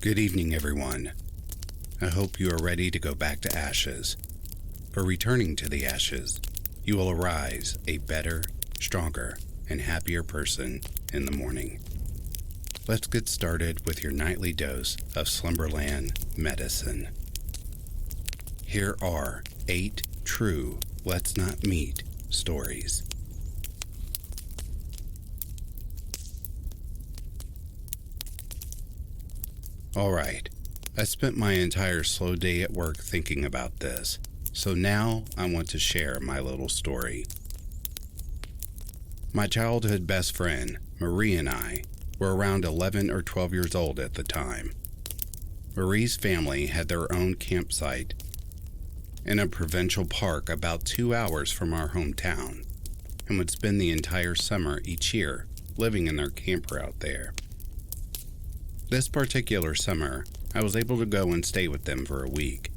Good evening, everyone. I hope you are ready to go back to ashes. For returning to the ashes, you will arise a better, stronger, and happier person in the morning. Let's get started with your nightly dose of Slumberland medicine. Here are 8 true Let's Not Meet stories. Alright, I spent my entire slow day at work thinking about this, so now I want to share my little story. My childhood best friend, Marie, and I were around 11 or 12 years old at the time. Marie's family had their own campsite in a provincial park about 2 hours from our hometown, and would spend the entire summer each year living in their camper out there. This particular summer, I was able to go and stay with them for a week,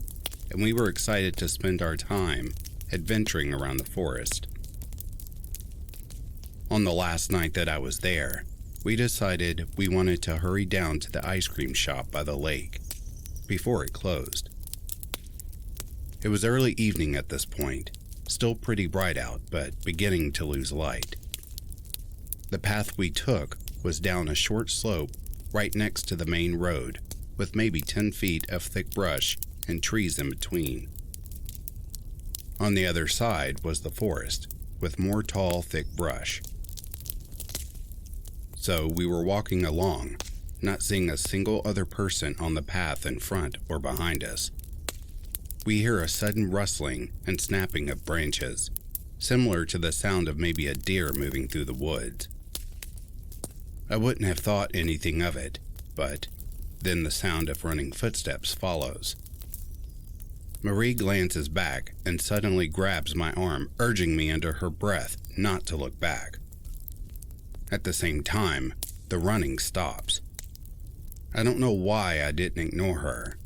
and we were excited to spend our time adventuring around the forest. On the last night that I was there, we decided we wanted to hurry down to the ice cream shop by the lake before it closed. It was early evening at this point, still pretty bright out, but beginning to lose light. The path we took was down a short slope right next to the main road, with maybe 10 feet of thick brush and trees in between. On the other side was the forest, with more tall, thick brush. So we were walking along, not seeing a single other person on the path in front or behind us. We hear a sudden rustling and snapping of branches, similar to the sound of maybe a deer moving through the woods. I wouldn't have thought anything of it, but then the sound of running footsteps follows. Marie glances back and suddenly grabs my arm, urging me under her breath not to look back. At the same time, the running stops. I don't know why I didn't ignore her,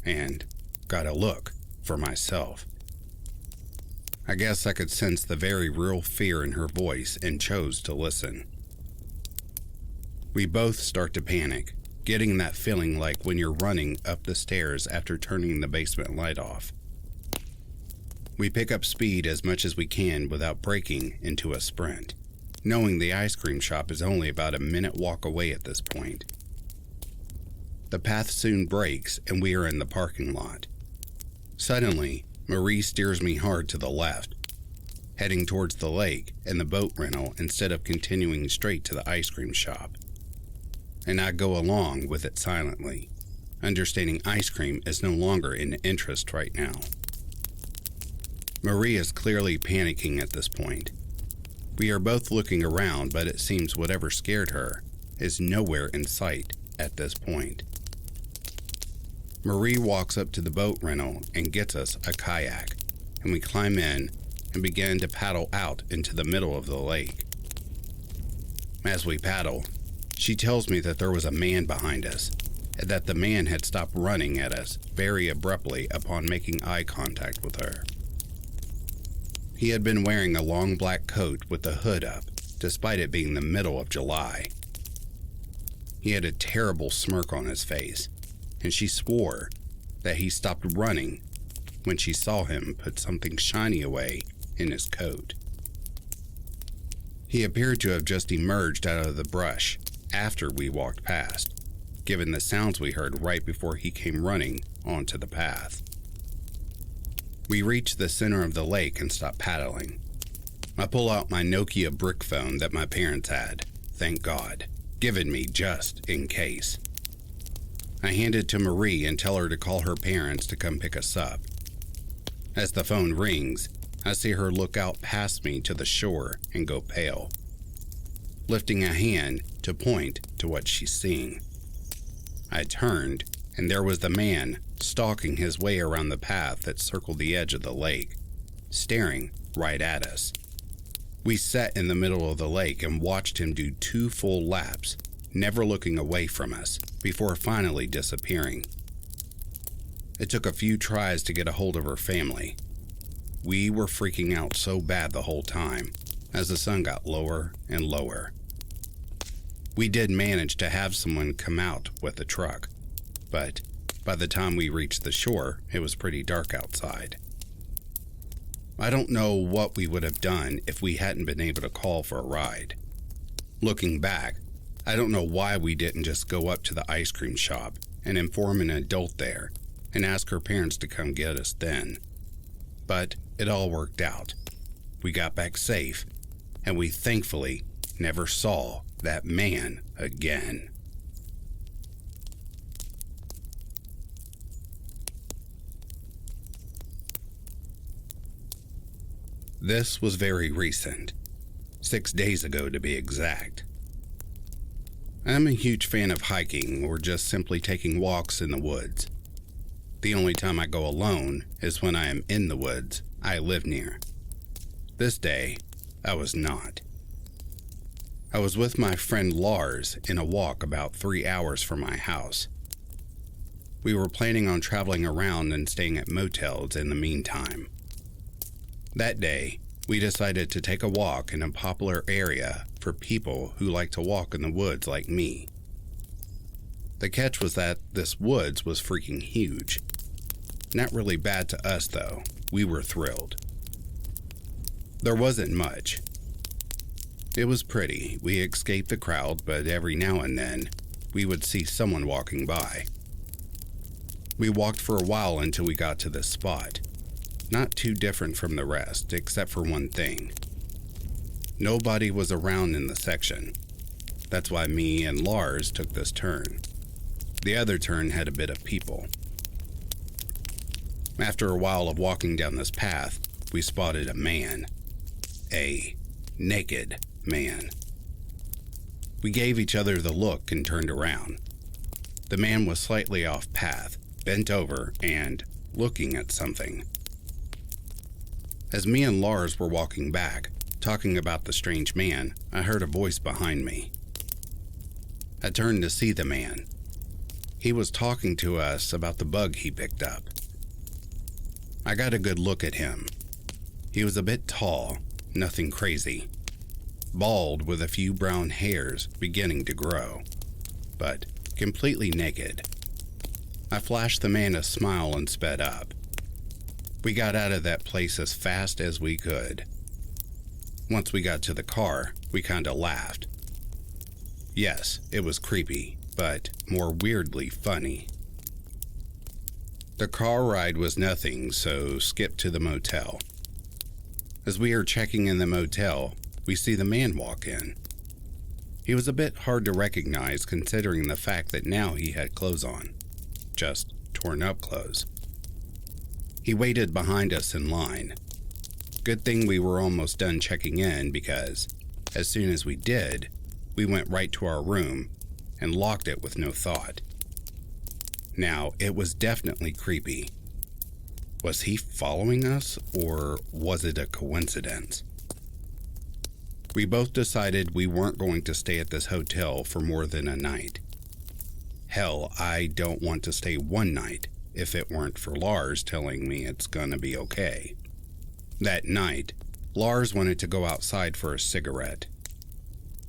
and got a look for myself. I guess I could sense the very real fear in her voice and chose to listen. We both start to panic, getting that feeling like when you're running up the stairs after turning the basement light off. We pick up speed as much as we can without breaking into a sprint, knowing the ice cream shop is only about a minute walk away at this point. The path soon breaks and we are in the parking lot. Suddenly, Marie steers me hard to the left, heading towards the lake and the boat rental instead of continuing straight to the ice cream shop. And I go along with it silently, understanding ice cream is no longer in interest right now. Marie is clearly panicking at this point. We are both looking around, but it seems whatever scared her is nowhere in sight at this point. Marie walks up to the boat rental and gets us a kayak, and we climb in and begin to paddle out into the middle of the lake. As we paddle, she tells me that there was a man behind us, and that the man had stopped running at us very abruptly upon making eye contact with her. He had been wearing a long black coat with the hood up, despite it being the middle of July. He had a terrible smirk on his face, and she swore that he stopped running when she saw him put something shiny away in his coat. He appeared to have just emerged out of the brush after we walked past, given the sounds we heard right before he came running onto the path. We reach the center of the lake and stop paddling. I pull out my Nokia brick phone that my parents had, thank God, given me just in case. I hand it to Marie and tell her to call her parents to come pick us up. As the phone rings, I see her look out past me to the shore and go pale, lifting a hand to point to what she's seeing. I turned, and there was the man stalking his way around the path that circled the edge of the lake, staring right at us. We sat in the middle of the lake and watched him do 2 full laps, never looking away from us, before finally disappearing. It took a few tries to get a hold of her family. We were freaking out so bad the whole time, as the sun got lower and lower. We did manage to have someone come out with a truck, but by the time we reached the shore, it was pretty dark outside. I don't know what we would have done if we hadn't been able to call for a ride. Looking back, I don't know why we didn't just go up to the ice cream shop and inform an adult there and ask her parents to come get us then. But it all worked out. We got back safe, and we thankfully never saw that man again. This was very recent, 6 days ago to be exact. I'm a huge fan of hiking or just simply taking walks in the woods. The only time I go alone is when I am in the woods I live near. This day, I was not. I was with my friend Lars in a walk about 3 hours from my house. We were planning on traveling around and staying at motels in the meantime. That day, we decided to take a walk in a popular area for people who like to walk in the woods like me. The catch was that this woods was freaking huge. Not really bad to us though, we were thrilled. There wasn't much. It was pretty, we escaped the crowd, but every now and then, we would see someone walking by. We walked for a while until we got to this spot. Not too different from the rest, except for one thing. Nobody was around in the section. That's why me and Lars took this turn. The other turn had a bit of people. After a while of walking down this path, we spotted a man. A naked man. We gave each other the look and turned around. The man was slightly off path, bent over and looking at something. As me and Lars were walking back, talking about the strange man, I heard a voice behind me. I turned to see the man. He was talking to us about the bug he picked up. I got a good look at him. He was a bit tall, nothing crazy. Bald with a few brown hairs beginning to grow, but completely naked. I flashed the man a smile and sped up. We got out of that place as fast as we could. Once we got to the car, we kinda laughed. Yes, it was creepy, but more weirdly funny. The car ride was nothing, so skip to the motel. As we are checking in the motel, we see the man walk in. He was a bit hard to recognize considering the fact that now he had clothes on. Just torn up clothes. He waited behind us in line. Good thing we were almost done checking in because, as soon as we did, we went right to our room and locked it with no thought. Now, it was definitely creepy. Was he following us, or was it a coincidence? We both decided we weren't going to stay at this hotel for more than a night. Hell, I don't want to stay one night if it weren't for Lars telling me it's gonna be okay. That night, Lars wanted to go outside for a cigarette.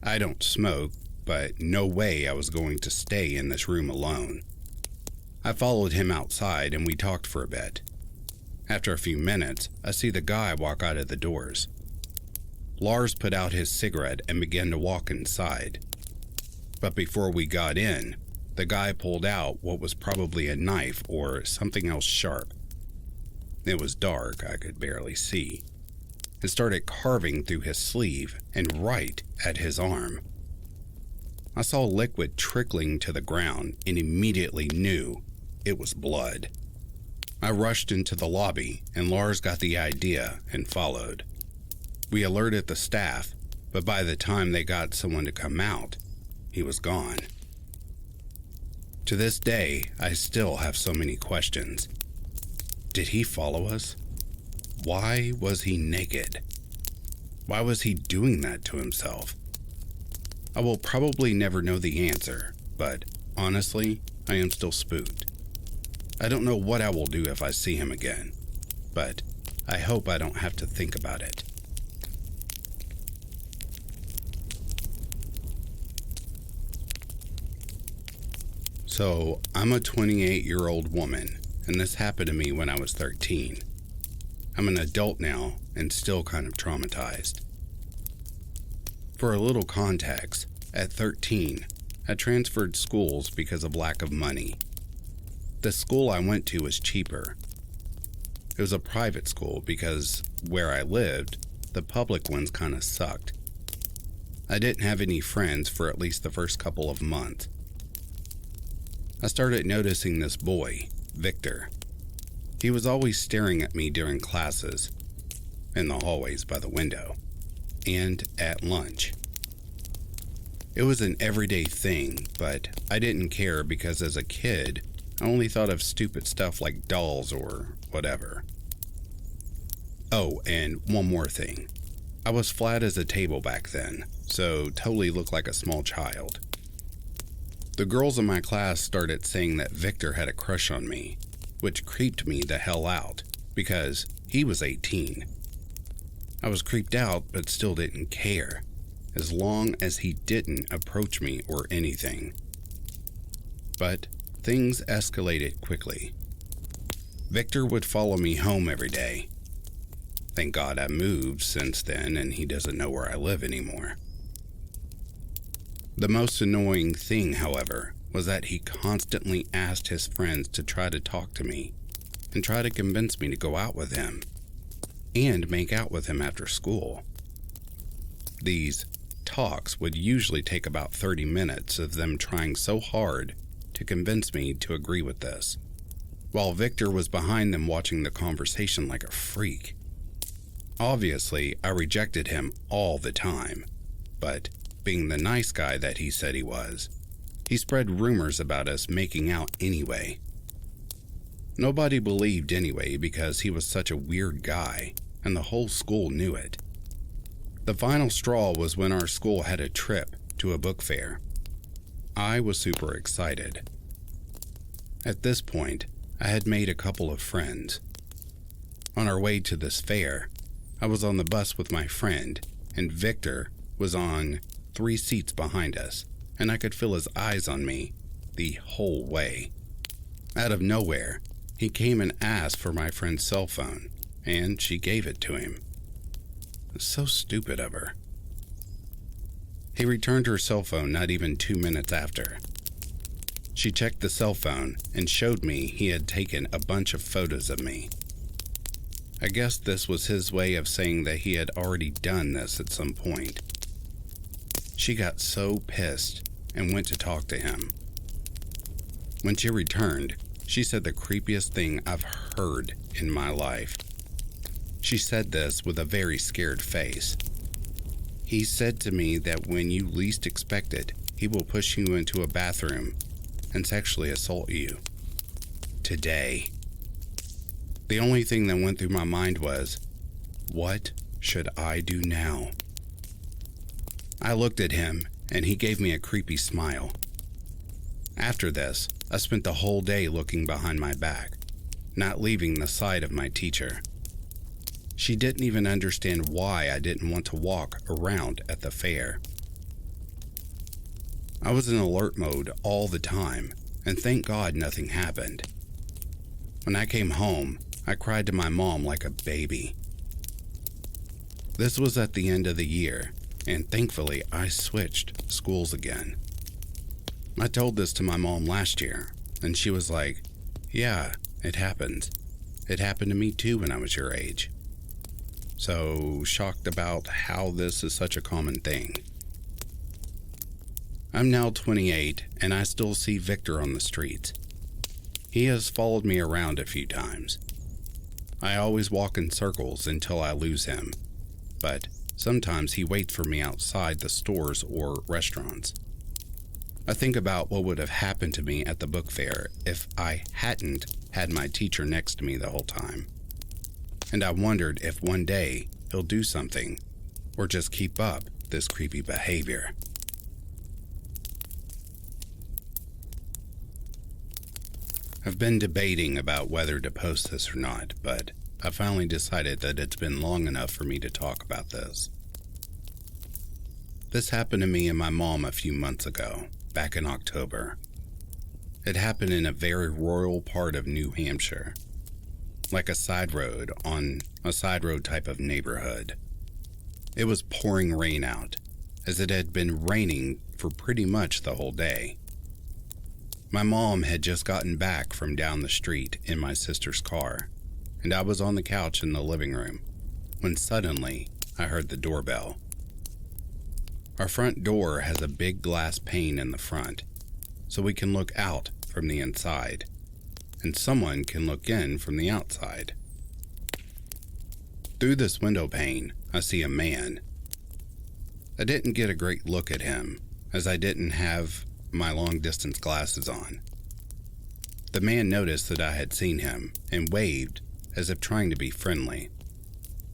I don't smoke, but no way I was going to stay in this room alone. I followed him outside and we talked for a bit. After a few minutes, I see the guy walk out of the doors. Lars put out his cigarette and began to walk inside. But before we got in, the guy pulled out what was probably a knife or something else sharp. It was dark, I could barely see, and started carving through his sleeve and right at his arm. I saw liquid trickling to the ground and immediately knew it was blood. I rushed into the lobby and Lars got the idea and followed. We alerted the staff, but by the time they got someone to come out, he was gone. To this day, I still have so many questions. Did he follow us? Why was he naked? Why was he doing that to himself? I will probably never know the answer, but honestly, I am still spooked. I don't know what I will do if I see him again, but I hope I don't have to think about it. So, I'm a 28-year-old woman, and this happened to me when I was 13. I'm an adult now and still kind of traumatized. For a little context, at 13, I transferred schools because of lack of money. The school I went to was cheaper. It was a private school because where I lived, the public ones kind of sucked. I didn't have any friends for at least the first couple of months. I started noticing this boy, Victor. He was always staring at me during classes, in the hallways by the window, and at lunch. It was an everyday thing, but I didn't care because as a kid, I only thought of stupid stuff like dolls or whatever. Oh, and one more thing. I was flat as a table back then, so totally looked like a small child. The girls in my class started saying that Victor had a crush on me, which creeped me the hell out, because he was 18. I was creeped out, but still didn't care, as long as he didn't approach me or anything. But things escalated quickly. Victor would follow me home every day. Thank God I moved since then and he doesn't know where I live anymore. The most annoying thing, however, was that he constantly asked his friends to try to talk to me and try to convince me to go out with him and make out with him after school. These talks would usually take about 30 minutes of them trying so hard to convince me to agree with this, while Victor was behind them watching the conversation like a freak. Obviously, I rejected him all the time, but being the nice guy that he said he was, he spread rumors about us making out anyway. Nobody believed anyway because he was such a weird guy, and the whole school knew it. The final straw was when our school had a trip to a book fair. I was super excited. At this point, I had made a couple of friends. On our way to this fair, I was on the bus with my friend, and Victor was on 3 seats behind us, and I could feel his eyes on me the whole way. Out of nowhere, he came and asked for my friend's cell phone, and she gave it to him. It was so stupid of her. He returned her cell phone not even 2 minutes after. She checked the cell phone and showed me he had taken a bunch of photos of me. I guess this was his way of saying that he had already done this at some point. She got so pissed and went to talk to him. When she returned, she said the creepiest thing I've heard in my life. She said this with a very scared face. He said to me that when you least expect it, he will push you into a bathroom and sexually assault you. Today. The only thing that went through my mind was, what should I do now? I looked at him, and he gave me a creepy smile. After this, I spent the whole day looking behind my back, not leaving the side of my teacher. She didn't even understand why I didn't want to walk around at the fair. I was in alert mode all the time, and thank God nothing happened. When I came home, I cried to my mom like a baby. This was at the end of the year, and thankfully I switched schools again. I told this to my mom last year, and she was like, yeah, it happens. It happened to me too when I was your age. So shocked about how this is such a common thing. I'm now 28, and I still see Victor on the streets. He has followed me around a few times. I always walk in circles until I lose him, but sometimes he waits for me outside the stores or restaurants. I think about what would have happened to me at the book fair if I hadn't had my teacher next to me the whole time. And I wondered if one day he'll do something or just keep up this creepy behavior. I've been debating about whether to post this or not, but I finally decided that it's been long enough for me to talk about this. This happened to me and my mom a few months ago, back in October. It happened in a very rural part of New Hampshire, like a side road on a side road type of neighborhood. It was pouring rain out, as it had been raining for pretty much the whole day. My mom had just gotten back from down the street in my sister's car, and I was on the couch in the living room when suddenly I heard the doorbell. Our front door has a big glass pane in the front, so we can look out from the inside, and someone can look in from the outside. Through this window pane, I see a man. I didn't get a great look at him, as I didn't have my long-distance glasses on. The man noticed that I had seen him and waved as if trying to be friendly.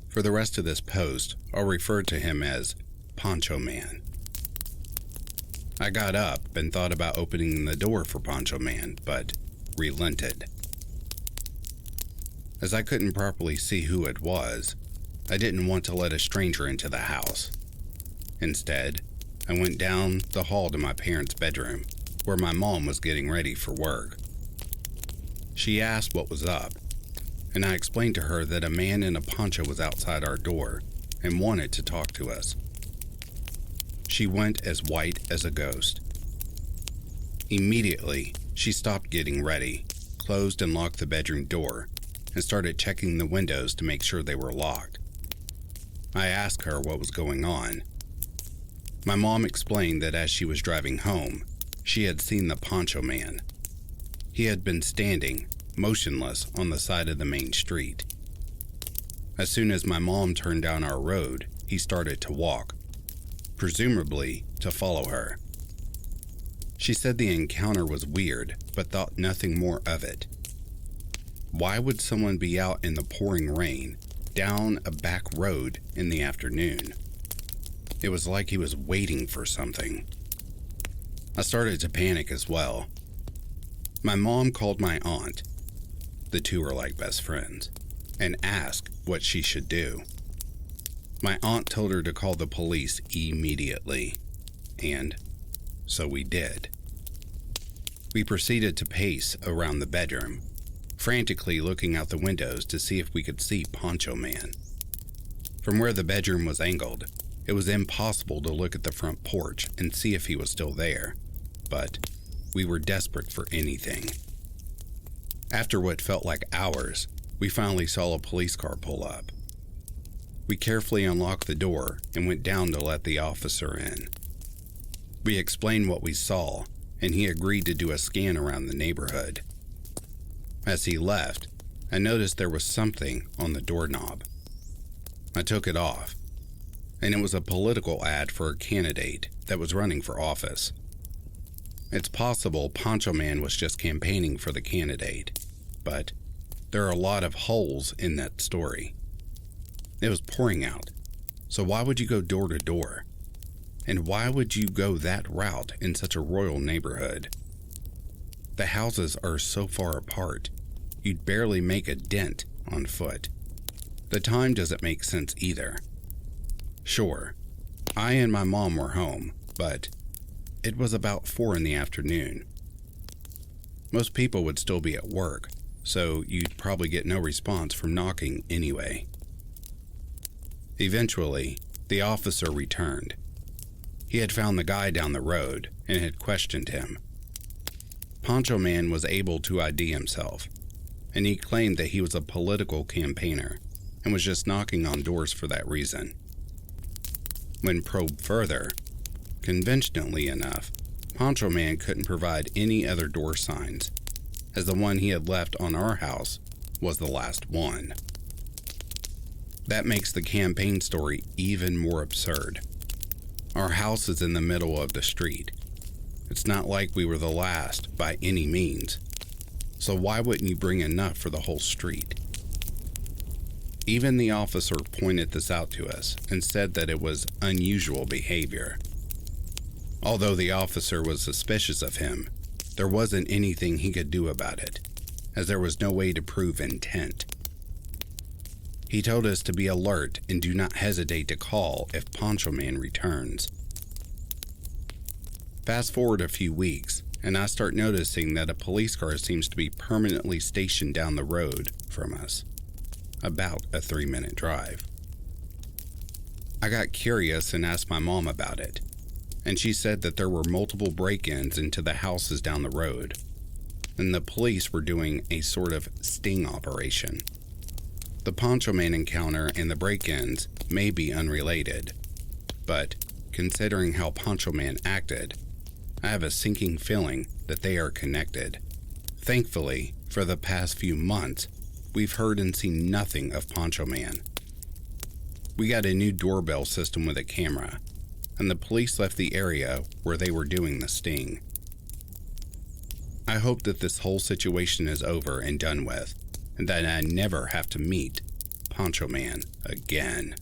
For the rest of this post, I'll refer to him as Poncho Man. I got up and thought about opening the door for Poncho Man, but relented. As I couldn't properly see who it was, I didn't want to let a stranger into the house. Instead, I went down the hall to my parents' bedroom, where my mom was getting ready for work. She asked what was up, and I explained to her that a man in a poncho was outside our door and wanted to talk to us. She went as white as a ghost. Immediately, she stopped getting ready, closed and locked the bedroom door, and started checking the windows to make sure they were locked. I asked her what was going on. My mom explained that as she was driving home, she had seen the Poncho Man. He had been standing, motionless, on the side of the main street. As soon as my mom turned down our road, he started to walk, presumably to follow her. She said the encounter was weird, but thought nothing more of it. Why would someone be out in the pouring rain, down a back road in the afternoon? It was like he was waiting for something. I started to panic as well. My mom called my aunt, the two are like best friends, and asked what she should do. My aunt told her to call the police immediately, and so we did. We proceeded to pace around the bedroom, frantically looking out the windows to see if we could see Poncho Man. From where the bedroom was angled, it was impossible to look at the front porch and see if he was still there, but we were desperate for anything. After what felt like hours, we finally saw a police car pull up. We carefully unlocked the door and went down to let the officer in. We explained what we saw, and he agreed to do a scan around the neighborhood. As he left, I noticed there was something on the doorknob. I took it off, and it was a political ad for a candidate that was running for office. It's possible Poncho Man was just campaigning for the candidate, but there are a lot of holes in that story. It was pouring out, so why would you go door to door? And why would you go that route in such a rural neighborhood? The houses are so far apart, you'd barely make a dent on foot. The time doesn't make sense either. Sure, I and my mom were home, but it was about 4 in the afternoon. Most people would still be at work, so you'd probably get no response from knocking anyway. Eventually, the officer returned. He had found the guy down the road and had questioned him. Poncho Man was able to ID himself, and he claimed that he was a political campaigner and was just knocking on doors for that reason. When probed further, conventionally enough, Poncho Man couldn't provide any other door signs, as the one he had left on our house was the last one. That makes the campaign story even more absurd. Our house is in the middle of the street. It's not like we were the last by any means, so why wouldn't you bring enough for the whole street? Even the officer pointed this out to us and said that it was unusual behavior. Although the officer was suspicious of him, there wasn't anything he could do about it, as there was no way to prove intent. He told us to be alert and do not hesitate to call if Poncho Man returns. Fast forward a few weeks, and I start noticing that a police car seems to be permanently stationed down the road from us, about a 3-minute drive. I got curious and asked my mom about it, and she said that there were multiple break-ins into the houses down the road, and the police were doing a sort of sting operation. The Poncho Man encounter and the break-ins may be unrelated, but considering how Poncho Man acted, I have a sinking feeling that they are connected. Thankfully, for the past few months, we've heard and seen nothing of Poncho Man. We got a new doorbell system with a camera, and the police left the area where they were doing the sting. I hope that this whole situation is over and done with, and that I never have to meet Poncho Man again.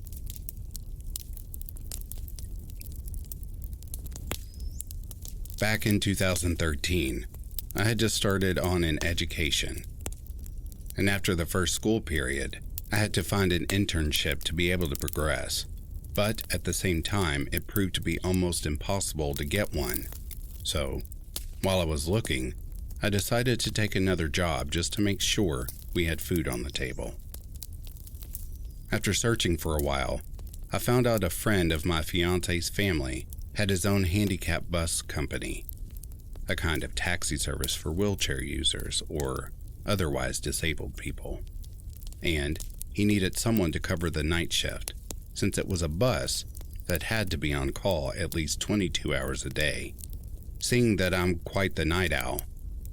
Back in 2013, I had just started on an education, and after the first school period, I had to find an internship to be able to progress, but at the same time, it proved to be almost impossible to get one. So, while I was looking, I decided to take another job just to make sure we had food on the table. After searching for a while, I found out a friend of my fiance's family had his own handicap bus company, a kind of taxi service for wheelchair users or otherwise disabled people. And he needed someone to cover the night shift, since it was a bus that had to be on call at least 22 hours a day. Seeing that I'm quite the night owl,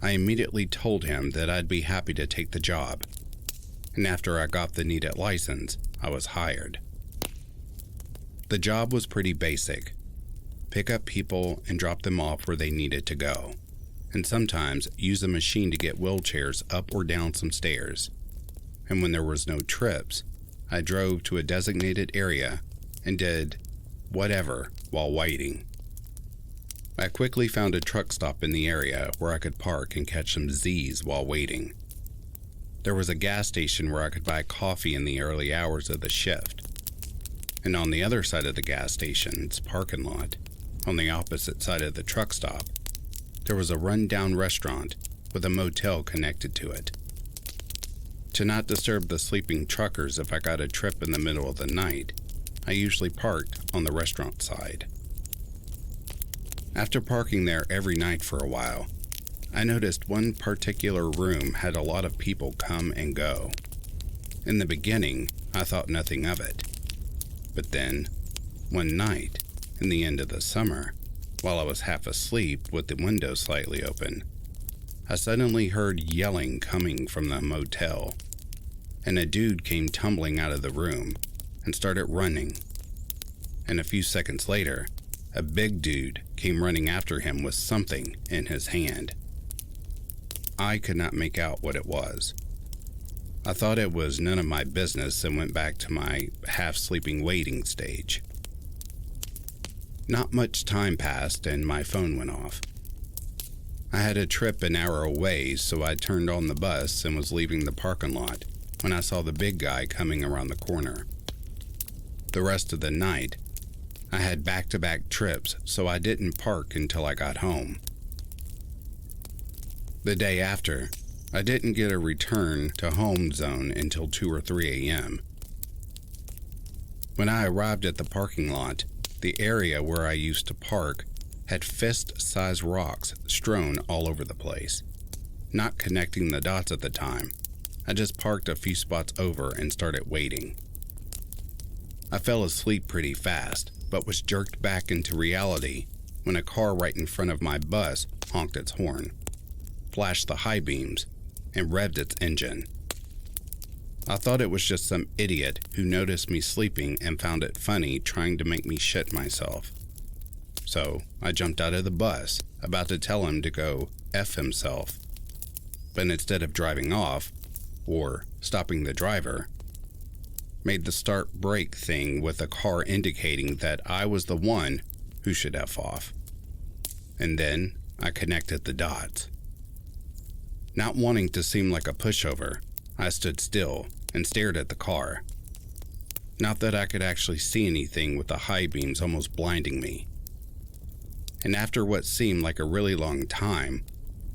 I immediately told him that I'd be happy to take the job, and after I got the needed license, I was hired. The job was pretty basic. Pick up people and drop them off where they needed to go, and sometimes use a machine to get wheelchairs up or down some stairs. And when there was no trips, I drove to a designated area and did whatever while waiting. I quickly found a truck stop in the area where I could park and catch some Z's while waiting. There was a gas station where I could buy coffee in the early hours of the shift. And on the other side of the gas station's parking lot, on the opposite side of the truck stop, there was a run-down restaurant with a motel connected to it. To not disturb the sleeping truckers if I got a trip in the middle of the night, I usually parked on the restaurant side. After parking there every night for a while, I noticed one particular room had a lot of people come and go. In the beginning, I thought nothing of it. But then, one night, in the end of the summer, while I was half asleep with the window slightly open, I suddenly heard yelling coming from the motel, and a dude came tumbling out of the room and started running. And a few seconds later, a big dude came running after him with something in his hand. I could not make out what it was. I thought it was none of my business and went back to my half-sleeping waiting stage. Not much time passed and my phone went off. I had a trip an hour away, so I turned on the bus and was leaving the parking lot when I saw the big guy coming around the corner. The rest of the night, I had back-to-back trips, so I didn't park until I got home. The day after, I didn't get a return to home zone until 2 or 3 a.m. When I arrived at the parking lot, the area where I used to park had fist-sized rocks strewn all over the place. Not connecting the dots at the time, I just parked a few spots over and started waiting. I fell asleep pretty fast, but was jerked back into reality when a car right in front of my bus honked its horn, flashed the high beams, and revved its engine. I thought it was just some idiot who noticed me sleeping and found it funny trying to make me shit myself. So I jumped out of the bus, about to tell him to go F himself. But instead of driving off, or stopping the driver, made the start brake thing with the car indicating that I was the one who should F off. And then I connected the dots. Not wanting to seem like a pushover, I stood still and stared at the car. Not that I could actually see anything with the high beams almost blinding me. and after what seemed like a really long time,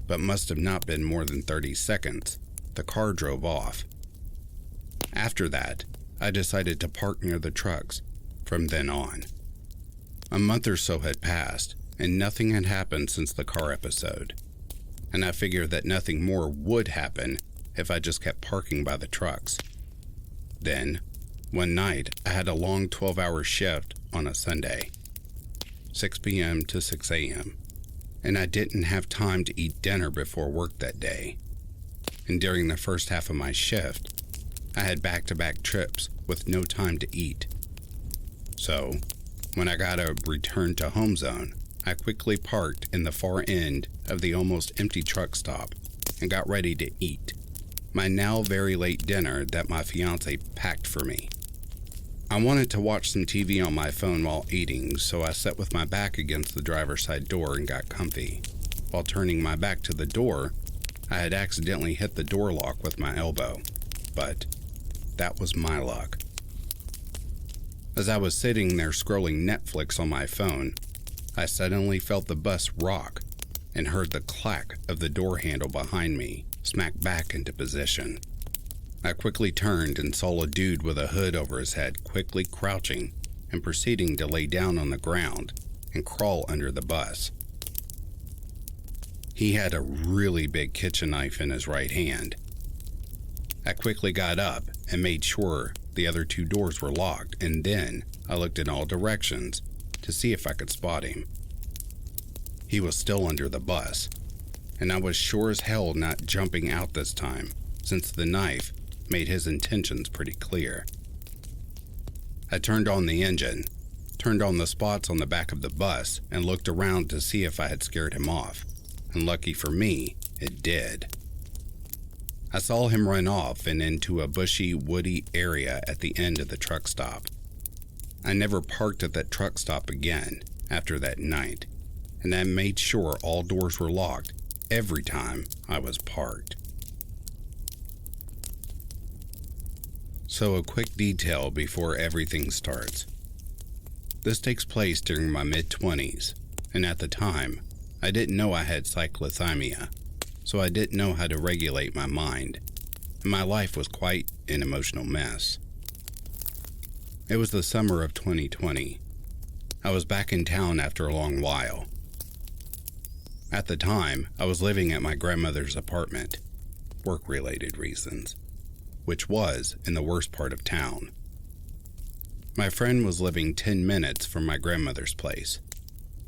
but must have not been more than 30 seconds, the car drove off. After that, I decided to park near the trucks from then on. A month or so had passed, and nothing had happened since the car episode, and I figured that nothing more would happen if I just kept parking by the trucks. Then, one night, I had a long 12-hour shift on a Sunday, 6 p.m. to 6 a.m., and I didn't have time to eat dinner before work that day. And during the first half of my shift, I had back-to-back trips with no time to eat. So, when I got a return to home zone, I quickly parked in the far end of the almost empty truck stop and got ready to eat my now very late dinner that my fiance packed for me. I wanted to watch some TV on my phone while eating, so I sat with my back against the driver's side door and got comfy. While turning my back to the door, I had accidentally hit the door lock with my elbow, but that was my luck. As I was sitting there scrolling Netflix on my phone, I suddenly felt the bus rock and heard the clack of the door handle behind me smack back into position. I quickly turned and saw a dude with a hood over his head quickly crouching and proceeding to lay down on the ground and crawl under the bus. He had a really big kitchen knife in his right hand. I quickly got up and made sure the other two doors were locked, and then I looked in all directions to see if I could spot him. He was still under the bus, and I was sure as hell not jumping out this time, since the knife made his intentions pretty clear. I turned on the engine, turned on the spots on the back of the bus, and looked around to see if I had scared him off, and lucky for me, it did. I saw him run off and into a bushy, woody area at the end of the truck stop. I never parked at that truck stop again after that night, and I made sure all doors were locked every time I was parked. So a quick detail before everything starts. This takes place during my mid-20s, and at the time, I didn't know I had cyclothymia, so I didn't know how to regulate my mind, and my life was quite an emotional mess. It was the summer of 2020. I was back in town after a long while. At the time, I was living at my grandmother's apartment, work-related reasons, which was in the worst part of town. My friend was living 10 minutes from my grandmother's place,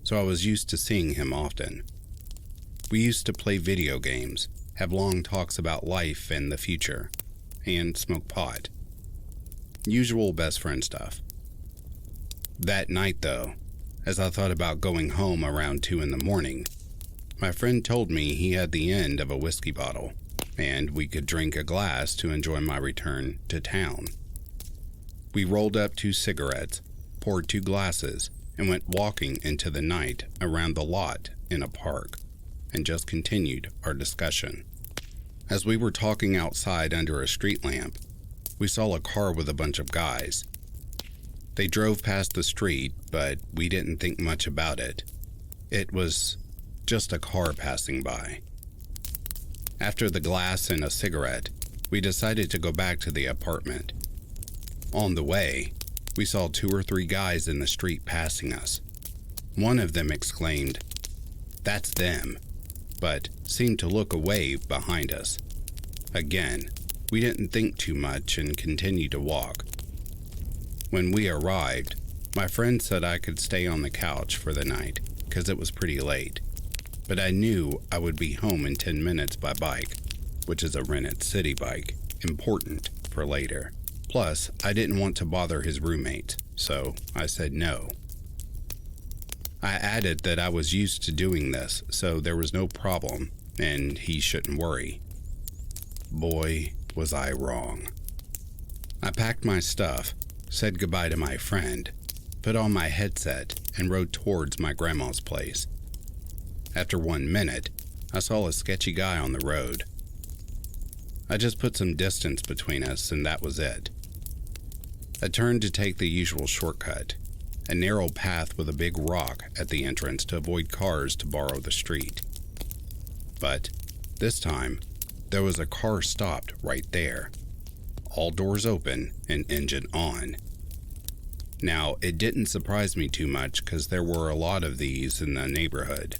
so I was used to seeing him often. We used to play video games, have long talks about life and the future, and smoke pot. Usual best friend stuff. That night, though, as I thought about going home around 2 in the morning, my friend told me he had the end of a whiskey bottle, and we could drink a glass to enjoy my return to town. We rolled up 2 cigarettes, poured 2 glasses, and went walking into the night around the lot in a park, and just continued our discussion. As we were talking outside under a street lamp, we saw a car with a bunch of guys. They drove past the street, but we didn't think much about it. It was just a car passing by. After the glass and a cigarette, we decided to go back to the apartment. On the way, we saw 2 or 3 guys in the street passing us. One of them exclaimed, "That's them," but seemed to look away behind us. Again, we didn't think too much and continued to walk. When we arrived, my friend said I could stay on the couch for the night because it was pretty late, but I knew I would be home in 10 minutes by bike, which is a rented city bike, important for later. Plus, I didn't want to bother his roommate, so I said no. I added that I was used to doing this, so there was no problem, and he shouldn't worry. Boy, was I wrong. I packed my stuff, said goodbye to my friend, put on my headset, and rode towards my grandma's place. After 1 minute, I saw a sketchy guy on the road. I just put some distance between us, and that was it. I turned to take the usual shortcut, a narrow path with a big rock at the entrance to avoid cars to borrow the street. But this time, there was a car stopped right there, all doors open and engine on. Now, it didn't surprise me too much because there were a lot of these in the neighborhood.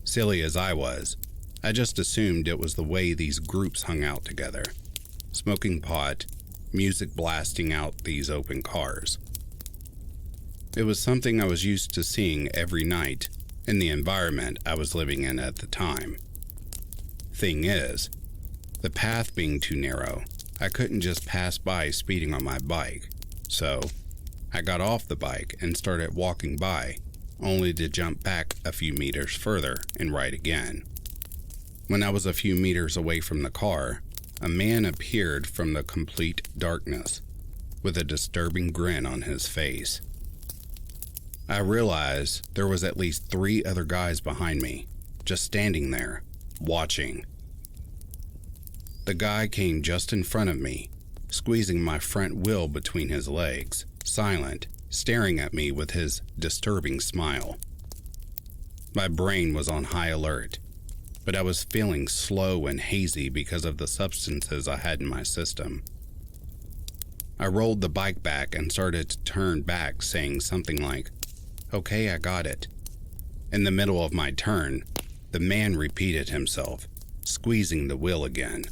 Silly as I was, I just assumed it was the way these groups hung out together, smoking pot, music blasting out these open cars. It was something I was used to seeing every night in the environment I was living in at the time. Thing is, the path being too narrow, I couldn't just pass by speeding on my bike, so I got off the bike and started walking by, only to jump back a few meters further and ride again. When I was a few meters away from the car, a man appeared from the complete darkness, with a disturbing grin on his face. I realized there was at least 3 other guys behind me, just standing there, watching. The guy came just in front of me, squeezing my front wheel between his legs, silent, staring at me with his disturbing smile. My brain was on high alert, but I was feeling slow and hazy because of the substances I had in my system. I rolled the bike back and started to turn back, saying something like, "Okay, I got it." In the middle of my turn, the man repeated himself, squeezing the wheel again.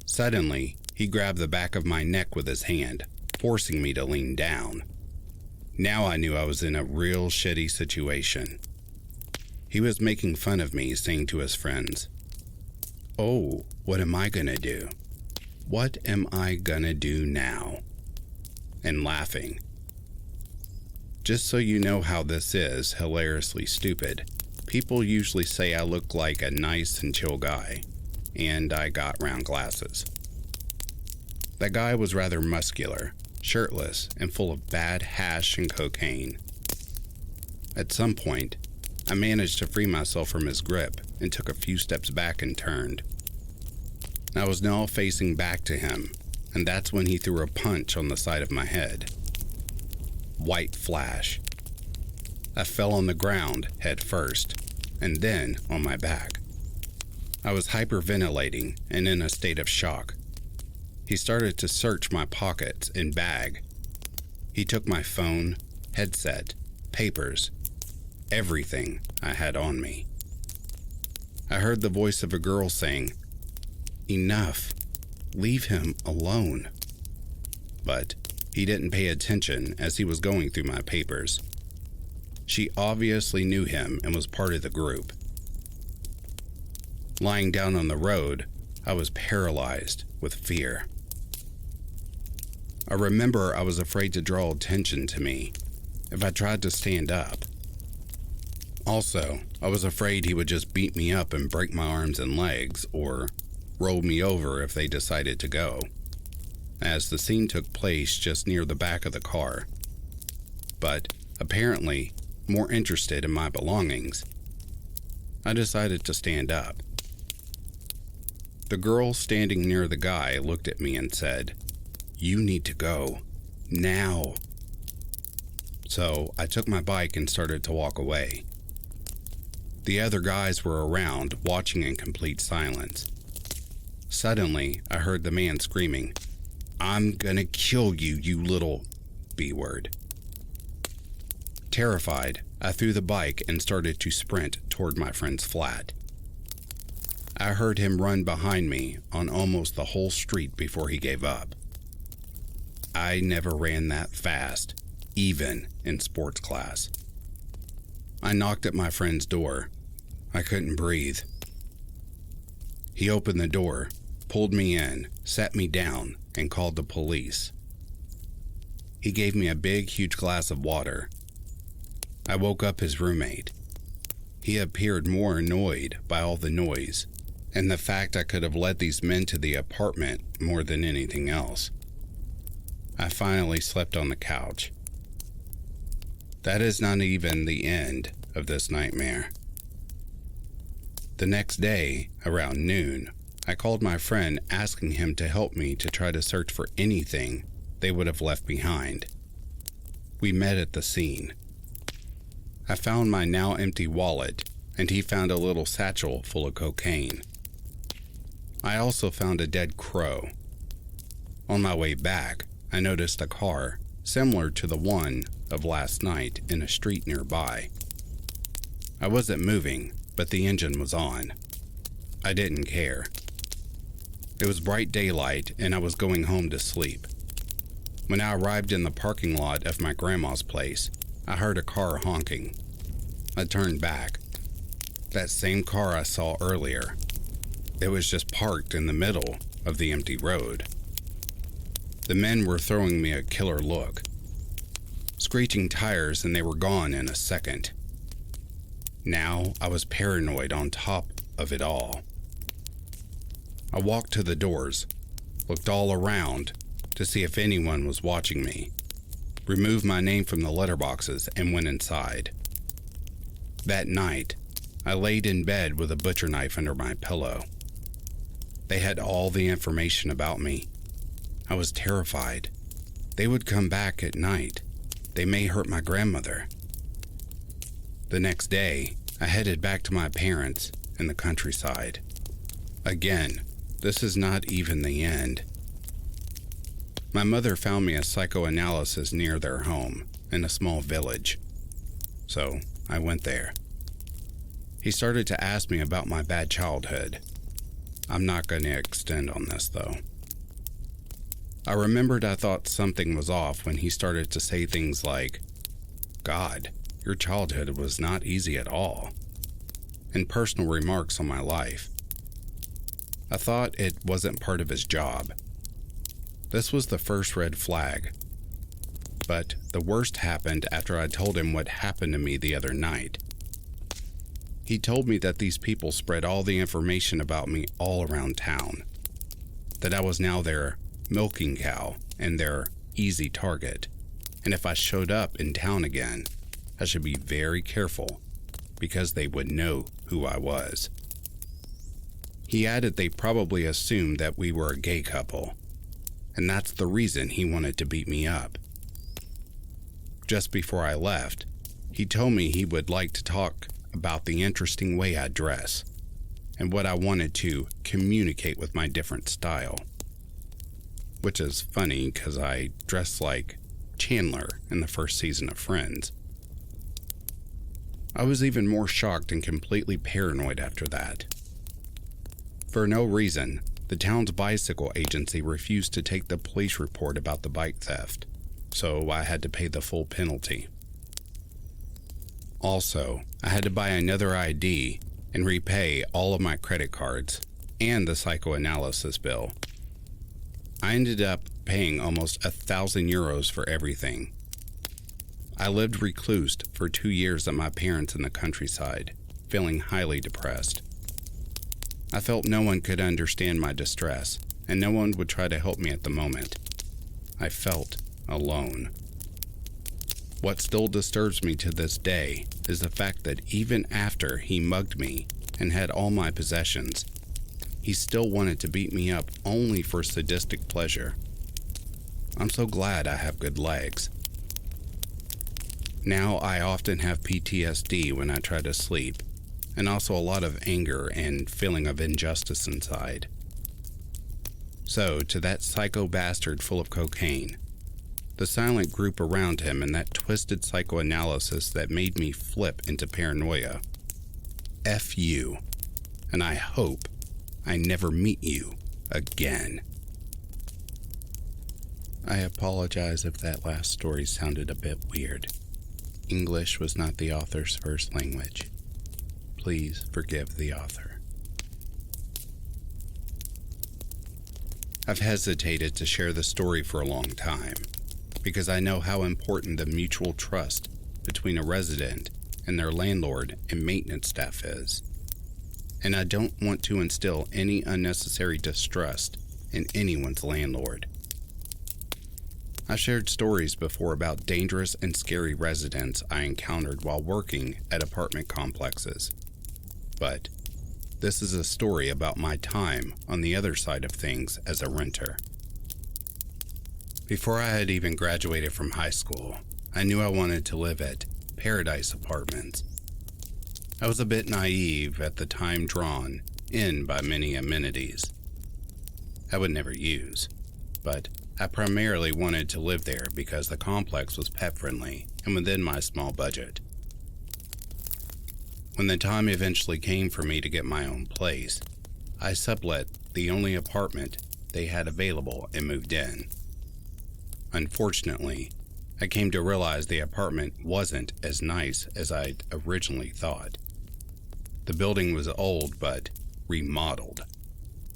Suddenly, he grabbed the back of my neck with his hand, forcing me to lean down. Now I knew I was in a real shitty situation. He was making fun of me, saying to his friends, "Oh, what am I gonna do? What am I gonna do now?" And laughing. Just so you know how this is hilariously stupid, people usually say I look like a nice and chill guy, and I got round glasses. That guy was rather muscular, shirtless, and full of bad hash and cocaine. At some point, I managed to free myself from his grip and took a few steps back and turned. I was now facing back to him, and that's when he threw a punch on the side of my head. White flash. I fell on the ground head first, and then on my back. I was hyperventilating and in a state of shock. He started to search my pockets and bag. He took my phone, headset, papers, everything I had on me. I heard the voice of a girl saying, "Enough, leave him alone." But he didn't pay attention as he was going through my papers. She obviously knew him and was part of the group. Lying down on the road, I was paralyzed with fear. I remember I was afraid to draw attention to me if I tried to stand up. Also, I was afraid he would just beat me up and break my arms and legs, or roll me over if they decided to go, as the scene took place just near the back of the car. But apparently, more interested in my belongings, I decided to stand up. The girl standing near the guy looked at me and said, "You need to go, now." So I took my bike and started to walk away. The other guys were around, watching in complete silence. Suddenly, I heard the man screaming, "I'm gonna kill you, you little B-word." Terrified, I threw the bike and started to sprint toward my friend's flat. I heard him run behind me on almost the whole street before he gave up. I never ran that fast, even in sports class. I knocked at my friend's door. I couldn't breathe. He opened the door, pulled me in, sat me down, and called the police. He gave me a big, huge glass of water. I woke up his roommate. He appeared more annoyed by all the noise and the fact I could have led these men to the apartment more than anything else. I finally slept on the couch. That is not even the end of this nightmare. The next day, around noon, I called my friend asking him to help me to try to search for anything they would have left behind. We met at the scene. I found my now empty wallet, and he found a little satchel full of cocaine. I also found a dead crow. On my way back, I noticed a car similar to the one of last night in a street nearby. I wasn't moving, but the engine was on. I didn't care. It was bright daylight, and I was going home to sleep. When I arrived in the parking lot of my grandma's place, I heard a car honking. I turned back. That same car I saw earlier. It was just parked in the middle of the empty road. The men were throwing me a killer look. Screeching tires, and they were gone in a second. Now I was paranoid on top of it all. I walked to the doors, looked all around to see if anyone was watching me, removed my name from the letterboxes, and went inside. That night, I laid in bed with a butcher knife under my pillow. They had all the information about me. I was terrified. They would come back at night. They may hurt my grandmother. The next day, I headed back to my parents in the countryside. Again, this is not even the end. My mother found me a psychoanalysis near their home in a small village. So I went there. He started to ask me about my bad childhood. I'm not going to extend on this, though. I remembered I thought something was off when he started to say things like, "God, your childhood was not easy at all," and personal remarks on my life. I thought it wasn't part of his job. This was the first red flag. But the worst happened after I told him what happened to me the other night. He told me that these people spread all the information about me all around town. That I was now their milking cow and their easy target. And if I showed up in town again, I should be very careful because they would know who I was. He added they probably assumed that we were a gay couple, and that's the reason he wanted to beat me up. Just before I left, he told me he would like to talk about the interesting way I dress and what I wanted to communicate with my different style. Which is funny because I dress like Chandler in the first season of Friends. I was even more shocked and completely paranoid after that. For no reason, the town's bicycle agency refused to take the police report about the bike theft, so I had to pay the full penalty. Also, I had to buy another ID and repay all of my credit cards and the psychoanalysis bill. I ended up paying almost 1,000 euros for everything. I lived reclused for 2 years at my parents' in the countryside, feeling highly depressed. I felt no one could understand my distress, and no one would try to help me at the moment. I felt alone. What still disturbs me to this day is the fact that even after he mugged me and had all my possessions, he still wanted to beat me up only for sadistic pleasure. I'm so glad I have good legs. Now I often have PTSD when I try to sleep, and also a lot of anger and feeling of injustice inside. So, to that psycho bastard full of cocaine, the silent group around him, and that twisted psychoanalysis that made me flip into paranoia, F you, and I hope I never meet you again. I apologize if that last story sounded a bit weird. English was not the author's first language. Please forgive the author. I've hesitated to share the story for a long time because I know how important the mutual trust between a resident and their landlord and maintenance staff is. And I don't want to instill any unnecessary distrust in anyone's landlord. I've shared stories before about dangerous and scary residents I encountered while working at apartment complexes. But this is a story about my time on the other side of things as a renter. Before I had even graduated from high school, I knew I wanted to live at Paradise Apartments. I was a bit naive at the time, drawn in by many amenities I would never use, but I primarily wanted to live there because the complex was pet-friendly and within my small budget. When the time eventually came for me to get my own place, I sublet the only apartment they had available and moved in. Unfortunately, I came to realize the apartment wasn't as nice as I'd originally thought. The building was old but remodeled,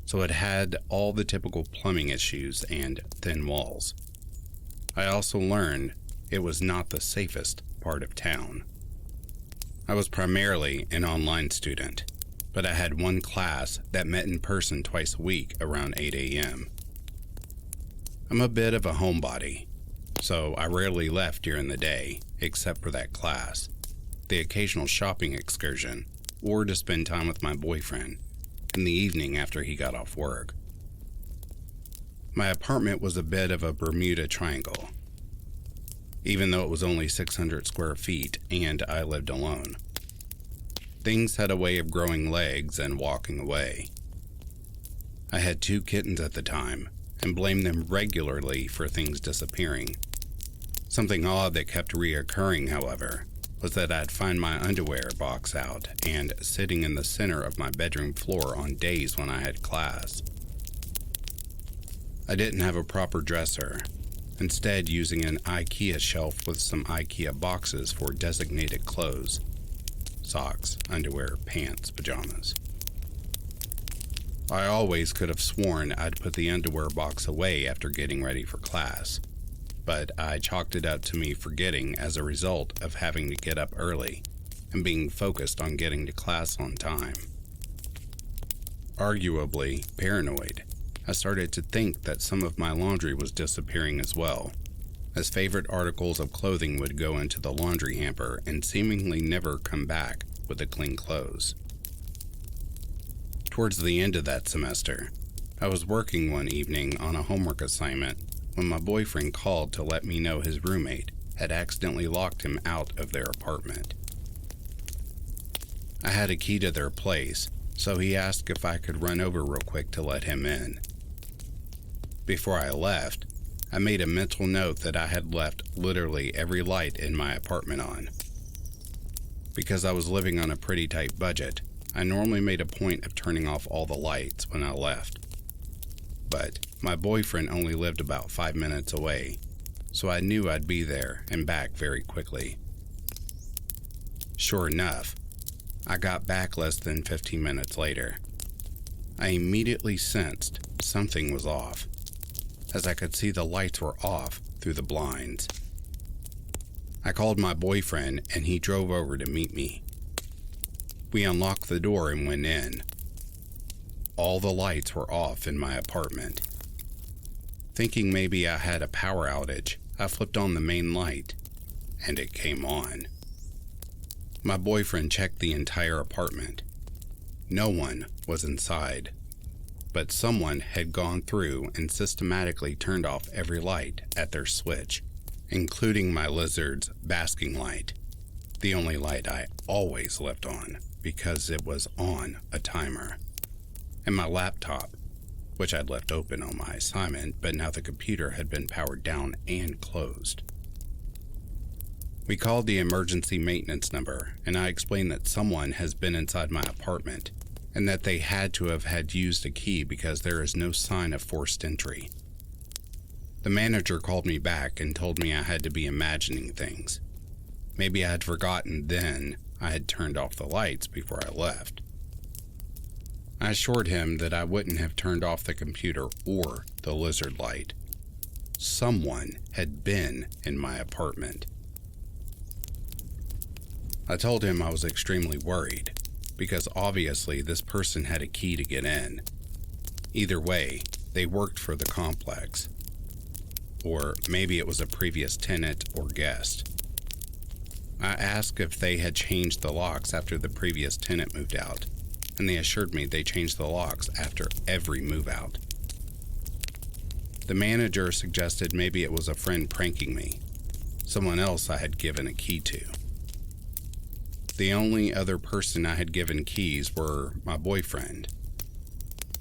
so it had all the typical plumbing issues and thin walls. I also learned it was not the safest part of town. I was primarily an online student, but I had one class that met in person twice a week around 8 a.m. I'm a bit of a homebody, so I rarely left during the day except for that class, the occasional shopping excursion, or to spend time with my boyfriend in the evening after he got off work. My apartment was a bit of a Bermuda Triangle, even though it was only 600 square feet and I lived alone. Things had a way of growing legs and walking away. I had 2 kittens at the time and blamed them regularly for things disappearing. Something odd that kept reoccurring, however, was that I'd find my underwear box out and sitting in the center of my bedroom floor on days when I had class. I didn't have a proper dresser, instead using an IKEA shelf with some IKEA boxes for designated clothes: socks, underwear, pants, pajamas. I always could have sworn I'd put the underwear box away after getting ready for class, but I chalked it up to me forgetting as a result of having to get up early and being focused on getting to class on time. Arguably paranoid, I started to think that some of my laundry was disappearing as well, as favorite articles of clothing would go into the laundry hamper and seemingly never come back with the clean clothes. Towards the end of that semester, I was working one evening on a homework assignment when my boyfriend called to let me know his roommate had accidentally locked him out of their apartment. I had a key to their place, so he asked if I could run over real quick to let him in. Before I left, I made a mental note that I had left literally every light in my apartment on. Because I was living on a pretty tight budget, I normally made a point of turning off all the lights when I left. But my boyfriend only lived about 5 minutes away, so I knew I'd be there and back very quickly. Sure enough, I got back less than 15 minutes later. I immediately sensed something was off, as I could see the lights were off through the blinds. I called my boyfriend and he drove over to meet me. We unlocked the door and went in. All the lights were off in my apartment. Thinking maybe I had a power outage, I flipped on the main light, and it came on. My boyfriend checked the entire apartment. No one was inside, but someone had gone through and systematically turned off every light at their switch, including my lizard's basking light, the only light I always left on because it was on a timer, and my laptop, which I'd left open on my assignment, but now the computer had been powered down and closed. We called the emergency maintenance number, and I explained that someone has been inside my apartment, and that they had to have had used a key because there is no sign of forced entry. The manager called me back and told me I had to be imagining things. Maybe I had forgotten then I had turned off the lights before I left. I assured him that I wouldn't have turned off the computer or the lizard light. Someone had been in my apartment. I told him I was extremely worried, because obviously this person had a key to get in. Either way, they worked for the complex. Or maybe it was a previous tenant or guest. I asked if they had changed the locks after the previous tenant moved out, and they assured me they changed the locks after every move out. The manager suggested maybe it was a friend pranking me, someone else I had given a key to. The only other person I had given keys were my boyfriend.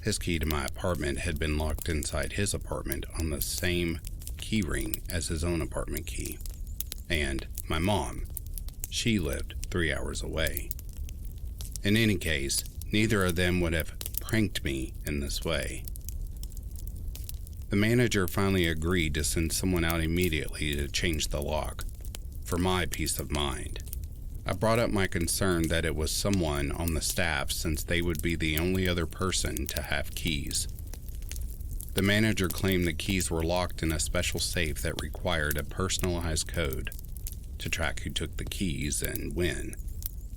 His key to my apartment had been locked inside his apartment on the same key ring as his own apartment key. And my mom, she lived 3 hours away. In any case, neither of them would have pranked me in this way. The manager finally agreed to send someone out immediately to change the lock, for my peace of mind. I brought up my concern that it was someone on the staff since they would be the only other person to have keys. The manager claimed the keys were locked in a special safe that required a personalized code to track who took the keys and when,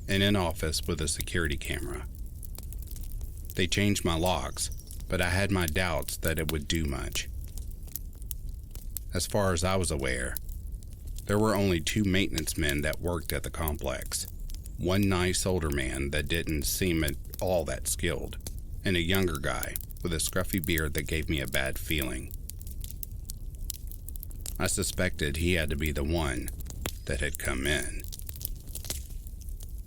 in an office with a security camera. They changed my locks, but I had my doubts that it would do much. As far as I was aware, there were only 2 maintenance men that worked at the complex. One nice older man that didn't seem at all that skilled, and a younger guy with a scruffy beard that gave me a bad feeling. I suspected he had to be the one that had come in.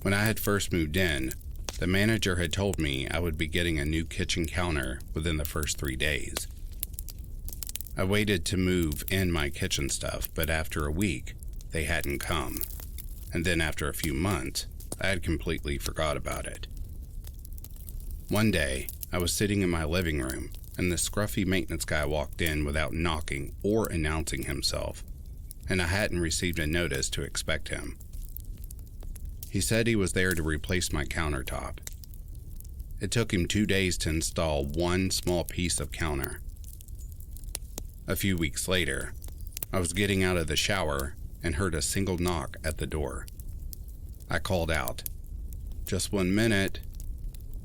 When I had first moved in, the manager had told me I would be getting a new kitchen counter within the first 3 days. I waited to move in my kitchen stuff, but after a week, they hadn't come. And then after a few months, I had completely forgot about it. One day, I was sitting in my living room, and the scruffy maintenance guy walked in without knocking or announcing himself, and I hadn't received a notice to expect him. He said he was there to replace my countertop. It took him 2 days to install one small piece of counter. A few weeks later, I was getting out of the shower and heard a single knock at the door. I called out, "Just 1 minute,"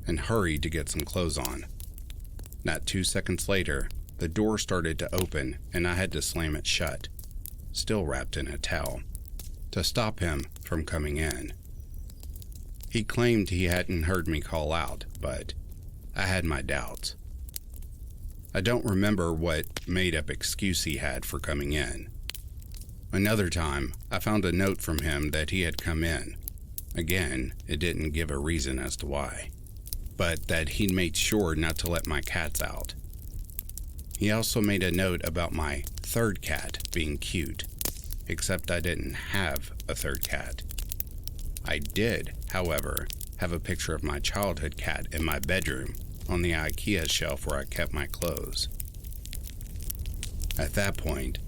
and hurried to get some clothes on. Not 2 seconds later, the door started to open and I had to slam it shut, still wrapped in a towel, to stop him from coming in. He claimed he hadn't heard me call out, but I had my doubts. I don't remember what made-up excuse he had for coming in. Another time, I found a note from him that he had come in. Again, it didn't give a reason as to why, but that he'd made sure not to let my cats out. He also made a note about my third cat being cute, except I didn't have a third cat. I did, however, have a picture of my childhood cat in my bedroom on the IKEA shelf where I kept my clothes. At that point,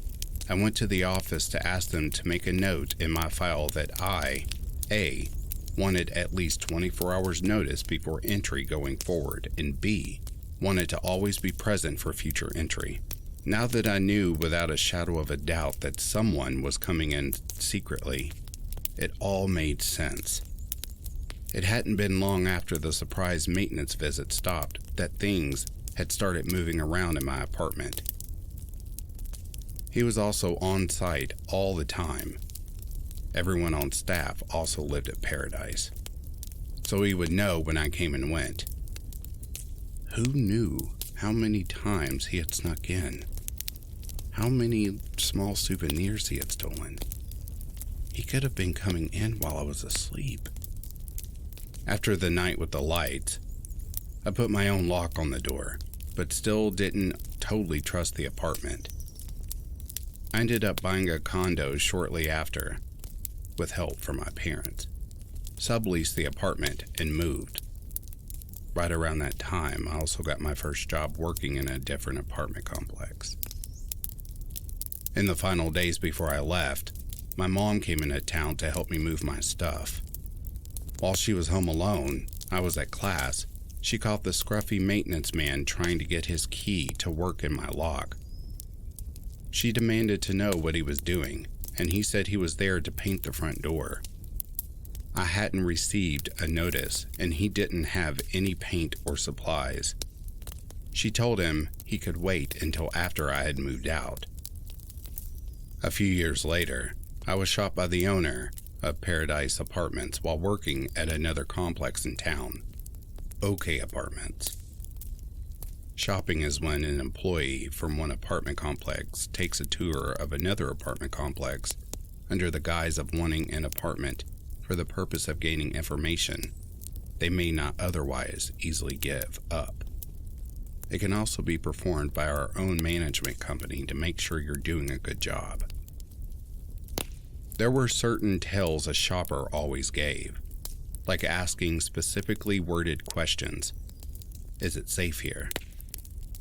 I went to the office to ask them to make a note in my file that I, A, wanted at least 24 hours notice before entry going forward, and B, wanted to always be present for future entry. Now that I knew without a shadow of a doubt that someone was coming in secretly, it all made sense. It hadn't been long after the surprise maintenance visit stopped that things had started moving around in my apartment. He was also on site all the time. Everyone on staff also lived at Paradise, so he would know when I came and went. Who knew how many times he had snuck in? How many small souvenirs he had stolen? He could have been coming in while I was asleep. After the night with the lights, I put my own lock on the door, but still didn't totally trust the apartment. I ended up buying a condo shortly after, with help from my parents, subleased the apartment, and moved. Right around that time, I also got my first job working in a different apartment complex. In the final days before I left, my mom came into town to help me move my stuff. While she was home alone, I was at class, she caught the scruffy maintenance man trying to get his key to work in my lock. She demanded to know what he was doing, and he said he was there to paint the front door. I hadn't received a notice, and he didn't have any paint or supplies. She told him he could wait until after I had moved out. A few years later, I was shot by the owner of Paradise Apartments while working at another complex in town, OK Apartments. Shopping is when an employee from one apartment complex takes a tour of another apartment complex under the guise of wanting an apartment for the purpose of gaining information they may not otherwise easily give up. It can also be performed by our own management company to make sure you're doing a good job. There were certain tells a shopper always gave, like asking specifically worded questions. Is it safe here?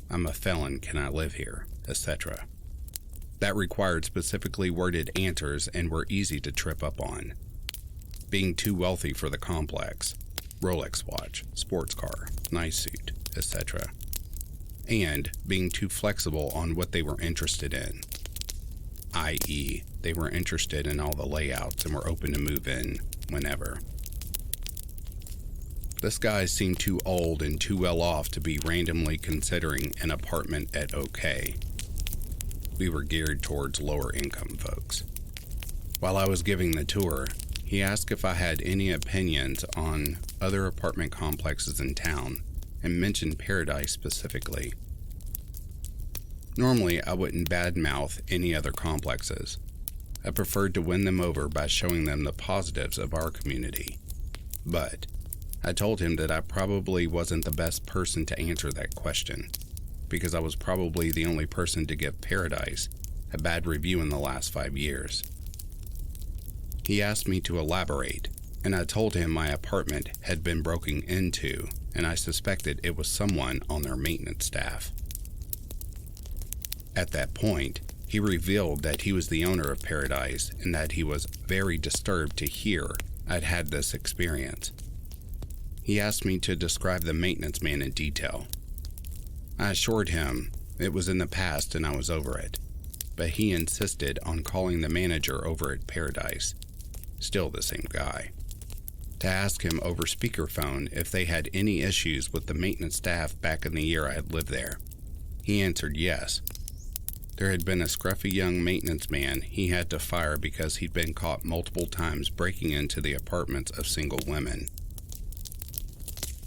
I'm a felon, can I live here? Etc. That required specifically worded answers and were easy to trip up on. Being too wealthy for the complex, Rolex watch, sports car, nice suit, etc. And being too flexible on what they were interested in, i.e., they were interested in all the layouts and were open to move in whenever. This guy seemed too old and too well off to be randomly considering an apartment at OK. We were geared towards lower income folks. While I was giving the tour, he asked if I had any opinions on other apartment complexes in town and mentioned Paradise specifically. Normally, I wouldn't badmouth any other complexes. I preferred to win them over by showing them the positives of our community. But I told him that I probably wasn't the best person to answer that question, because I was probably the only person to give Paradise a bad review in the last 5 years. He asked me to elaborate, and I told him my apartment had been broken into, and I suspected it was someone on their maintenance staff. At that point, he revealed that he was the owner of Paradise and that he was very disturbed to hear I'd had this experience. He asked me to describe the maintenance man in detail. I assured him it was in the past and I was over it, but he insisted on calling the manager over at Paradise, still the same guy, to ask him over speakerphone if they had any issues with the maintenance staff back in the year I had lived there. He answered yes. There had been a scruffy young maintenance man he had to fire because he'd been caught multiple times breaking into the apartments of single women.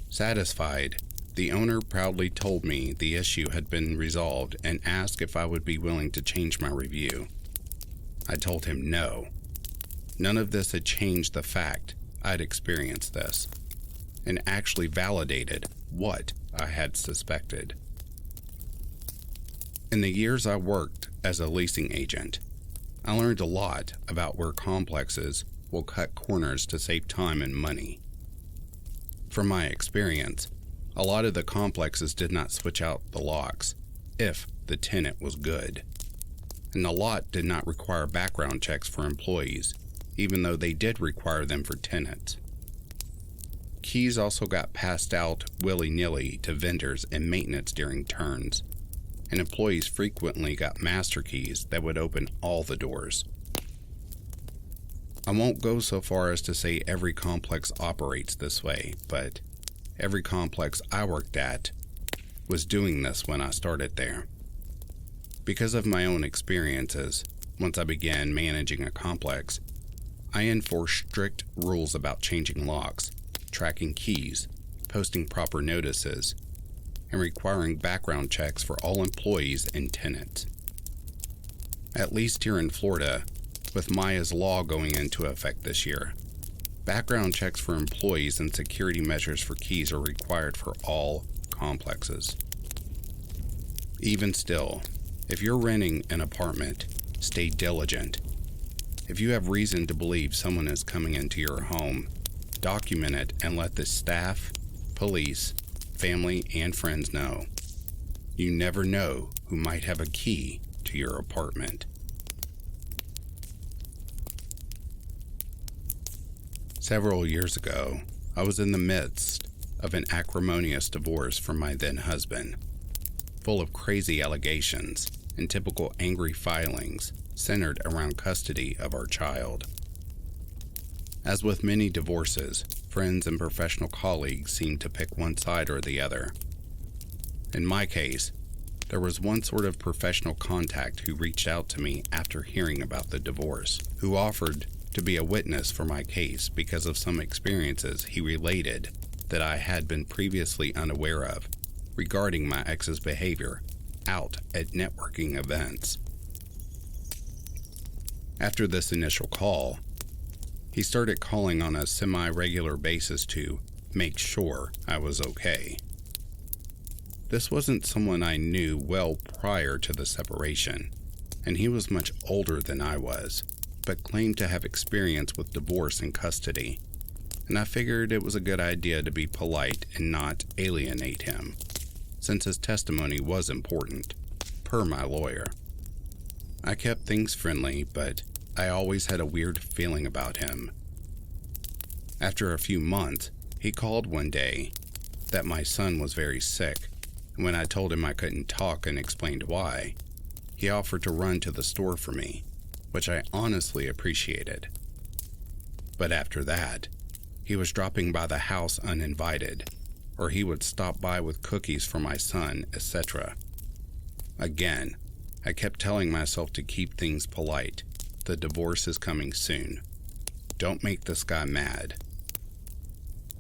Satisfied, the owner proudly told me the issue had been resolved and asked if I would be willing to change my review. I told him no. None of this had changed the fact I'd experienced this, and actually validated what I had suspected. In the years I worked as a leasing agent, I learned a lot about where complexes will cut corners to save time and money. From my experience, a lot of the complexes did not switch out the locks if the tenant was good, and a lot did not require background checks for employees, even though they did require them for tenants. Keys also got passed out willy-nilly to vendors and maintenance during turns, and employees frequently got master keys that would open all the doors. I won't go so far as to say every complex operates this way, but every complex I worked at was doing this when I started there. Because of my own experiences, once I began managing a complex, I enforced strict rules about changing locks, tracking keys, posting proper notices, and requiring background checks for all employees and tenants. At least here in Florida, with Maya's law going into effect this year, background checks for employees and security measures for keys are required for all complexes. Even still, if you're renting an apartment, stay diligent. If you have reason to believe someone is coming into your home, document it and let the staff, police, family, and friends know. You never know who might have a key to your apartment. Several years ago, I was in the midst of an acrimonious divorce from my then husband, full of crazy allegations and typical angry filings centered around custody of our child. As with many divorces, friends and professional colleagues seemed to pick one side or the other. In my case, there was one sort of professional contact who reached out to me after hearing about the divorce, who offered to be a witness for my case because of some experiences he related that I had been previously unaware of regarding my ex's behavior out at networking events. After this initial call, he started calling on a semi-regular basis to make sure I was okay. This wasn't someone I knew well prior to the separation, and he was much older than I was, but claimed to have experience with divorce and custody, and I figured it was a good idea to be polite and not alienate him, since his testimony was important, per my lawyer. I kept things friendly, but I always had a weird feeling about him. After a few months, he called one day that my son was very sick, and when I told him I couldn't talk and explained why, he offered to run to the store for me, which I honestly appreciated. But after that, he was dropping by the house uninvited, or he would stop by with cookies for my son, etc. Again, I kept telling myself to keep things polite. The divorce is coming soon. Don't make this guy mad.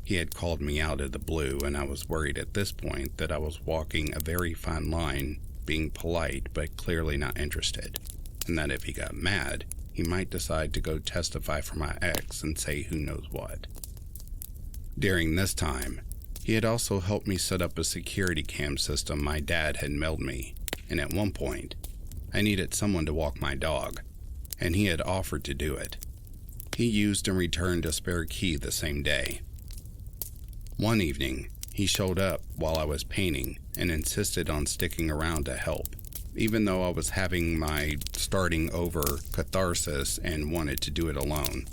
He had called me out of the blue, and I was worried at this point that I was walking a very fine line, being polite but clearly not interested, and that if he got mad, he might decide to go testify for my ex and say who knows what. During this time, he had also helped me set up a security cam system my dad had mailed me, and at one point, I needed someone to walk my dog, and he had offered to do it. He used and returned a spare key the same day. One evening, he showed up while I was painting and insisted on sticking around to help, even though I was having my starting over catharsis and wanted to do it alone.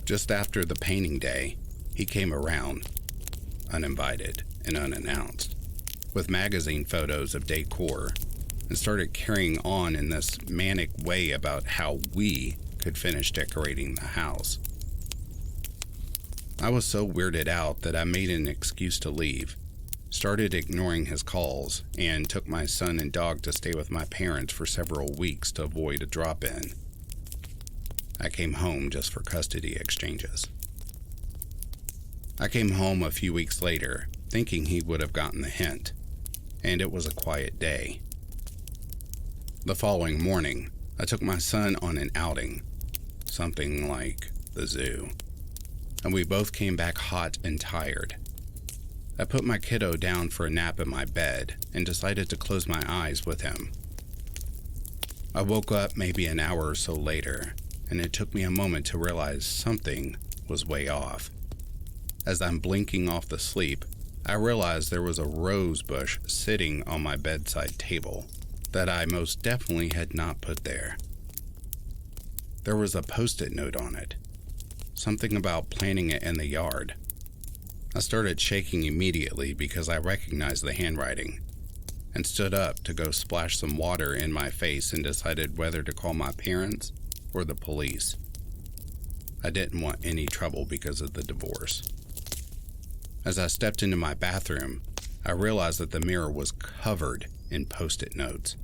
Just after the painting day, he came around, uninvited and unannounced, with magazine photos of decor, and started carrying on in this manic way about how we could finish decorating the house. I was so weirded out that I made an excuse to leave, started ignoring his calls, and took my son and dog to stay with my parents for several weeks to avoid a drop-in. I came home just for custody exchanges. I came home a few weeks later, thinking he would have gotten the hint, and it was a quiet day. The following morning, I took my son on an outing, something like the zoo, and we both came back hot and tired. I put my kiddo down for a nap in my bed and decided to close my eyes with him. I woke up maybe an hour or so later, and it took me a moment to realize something was way off. As I'm blinking off the sleep, I realized there was a rose bush sitting on my bedside table that I most definitely had not put there. There was a post-it note on it, something about planting it in the yard. I started shaking immediately because I recognized the handwriting, and stood up to go splash some water in my face and decided whether to call my parents or the police. I didn't want any trouble because of the divorce. As I stepped into my bathroom, I realized that the mirror was covered in post-it notes,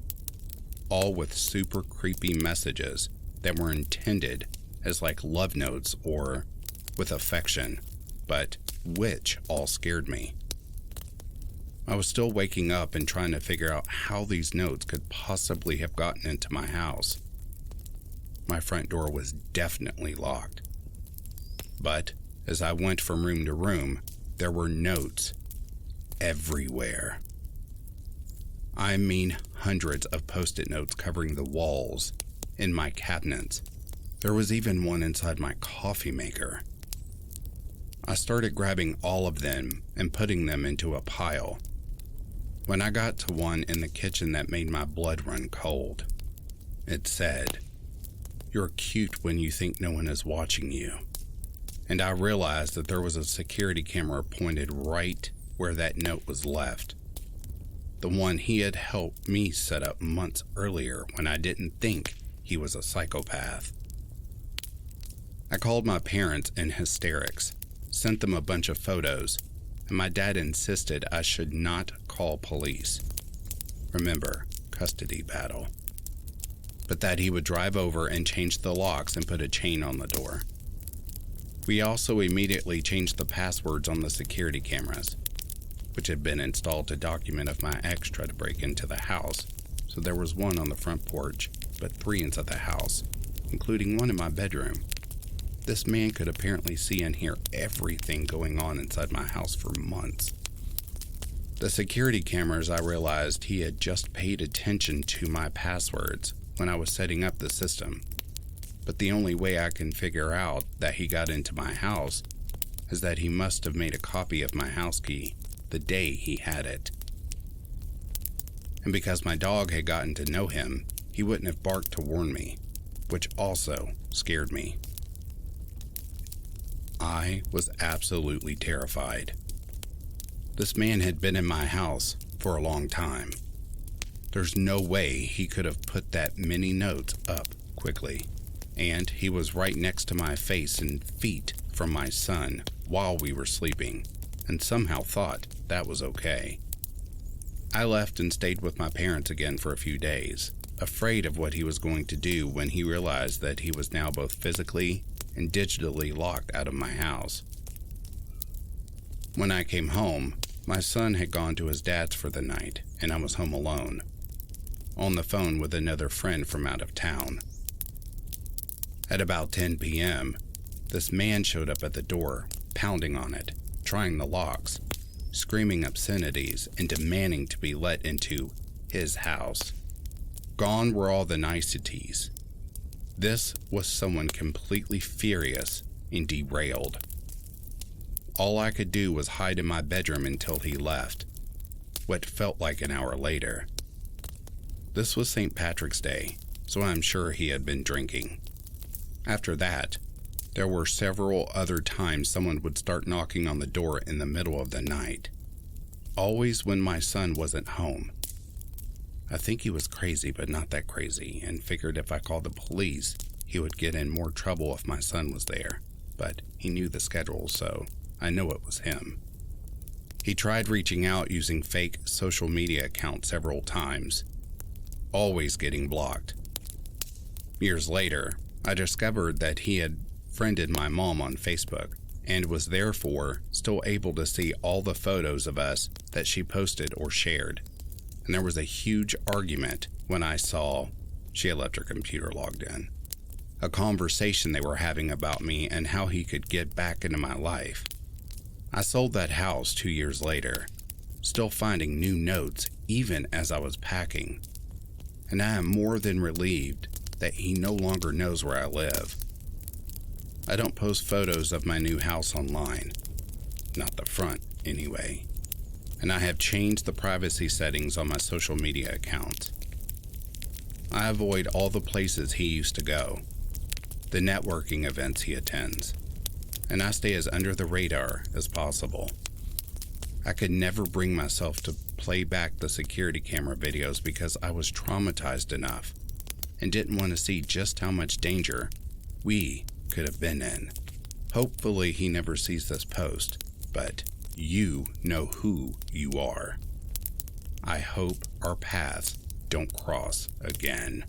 all with super creepy messages that were intended as like love notes or with affection, but which all scared me. I was still waking up and trying to figure out how these notes could possibly have gotten into my house. My front door was definitely locked. But as I went from room to room, there were notes everywhere. I mean hundreds of post-it notes covering the walls, in my cabinets. There was even one inside my coffee maker. I started grabbing all of them and putting them into a pile. When I got to one in the kitchen that made my blood run cold, it said, "You're cute when you think no one is watching you." And I realized that there was a security camera pointed right where that note was left. The one he had helped me set up months earlier when I didn't think he was a psychopath. I called my parents in hysterics, sent them a bunch of photos, and my dad insisted I should not call police. Remember, custody battle. But that he would drive over and change the locks and put a chain on the door. We also immediately changed the passwords on the security cameras, which had been installed to document if my ex tried to break into the house, so there was one on the front porch, but 3 inside the house, including one in my bedroom. This man could apparently see and hear everything going on inside my house for months. The security cameras, I realized he had just paid attention to my passwords when I was setting up the system. But the only way I can figure out that he got into my house is that he must have made a copy of my house key the day he had it. And because my dog had gotten to know him, he wouldn't have barked to warn me, which also scared me. I was absolutely terrified. This man had been in my house for a long time. There's no way he could have put that many notes up quickly. And he was right next to my face and feet from my son while we were sleeping, and somehow thought that was okay. I left and stayed with my parents again for a few days, afraid of what he was going to do when he realized that he was now both physically and digitally locked out of my house. When I came home, my son had gone to his dad's for the night, and I was home alone, on the phone with another friend from out of town. At about 10 p.m., this man showed up at the door, pounding on it, trying the locks, screaming obscenities, and demanding to be let into his house. Gone were all the niceties. This was someone completely furious and derailed. All I could do was hide in my bedroom until he left, what felt like an hour later. This was St. Patrick's Day, so I'm sure he had been drinking. After that, there were several other times someone would start knocking on the door in the middle of the night, always when my son wasn't home. I think he was crazy, but not that crazy, and figured if I called the police, he would get in more trouble if my son was there, but he knew the schedule, so I know it was him. He tried reaching out using fake social media accounts several times, always getting blocked. Years later, I discovered that he had friended my mom on Facebook and was therefore still able to see all the photos of us that she posted or shared. And there was a huge argument when I saw she had left her computer logged in. A conversation they were having about me and how he could get back into my life. I sold that house 2 years later, still finding new notes even as I was packing. And I am more than relieved that he no longer knows where I live. I don't post photos of my new house online. Not the front, anyway. And I have changed the privacy settings on my social media accounts. I avoid all the places he used to go, the networking events he attends, and I stay as under the radar as possible. I could never bring myself to play back the security camera videos because I was traumatized enough and didn't want to see just how much danger we could have been in. Hopefully he never sees this post, but you know who you are. I hope our paths don't cross again.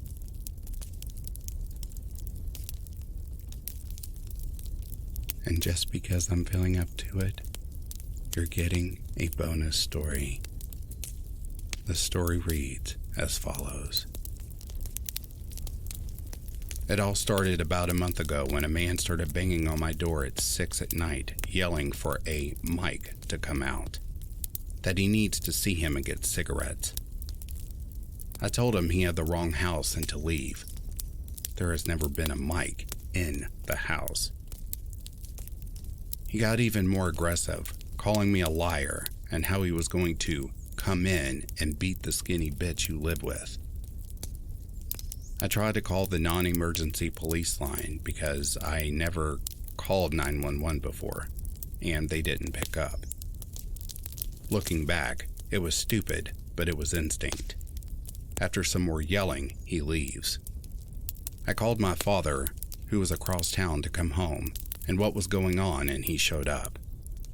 And just because I'm feeling up to it, you're getting a bonus story. The story reads as follows. It all started about a month ago when a man started banging on my door at 6 at night, yelling for a Mike to come out, that he needs to see him and get cigarettes. I told him he had the wrong house and to leave. There has never been a Mike in the house. He got even more aggressive, calling me a liar and how he was going to come in and beat the skinny bitch you live with. I tried to call the non-emergency police line because I never called 911 before, and they didn't pick up. Looking back, it was stupid, but it was instinct. After some more yelling, he leaves. I called my father, who was across town, to come home, and what was going on, and he showed up.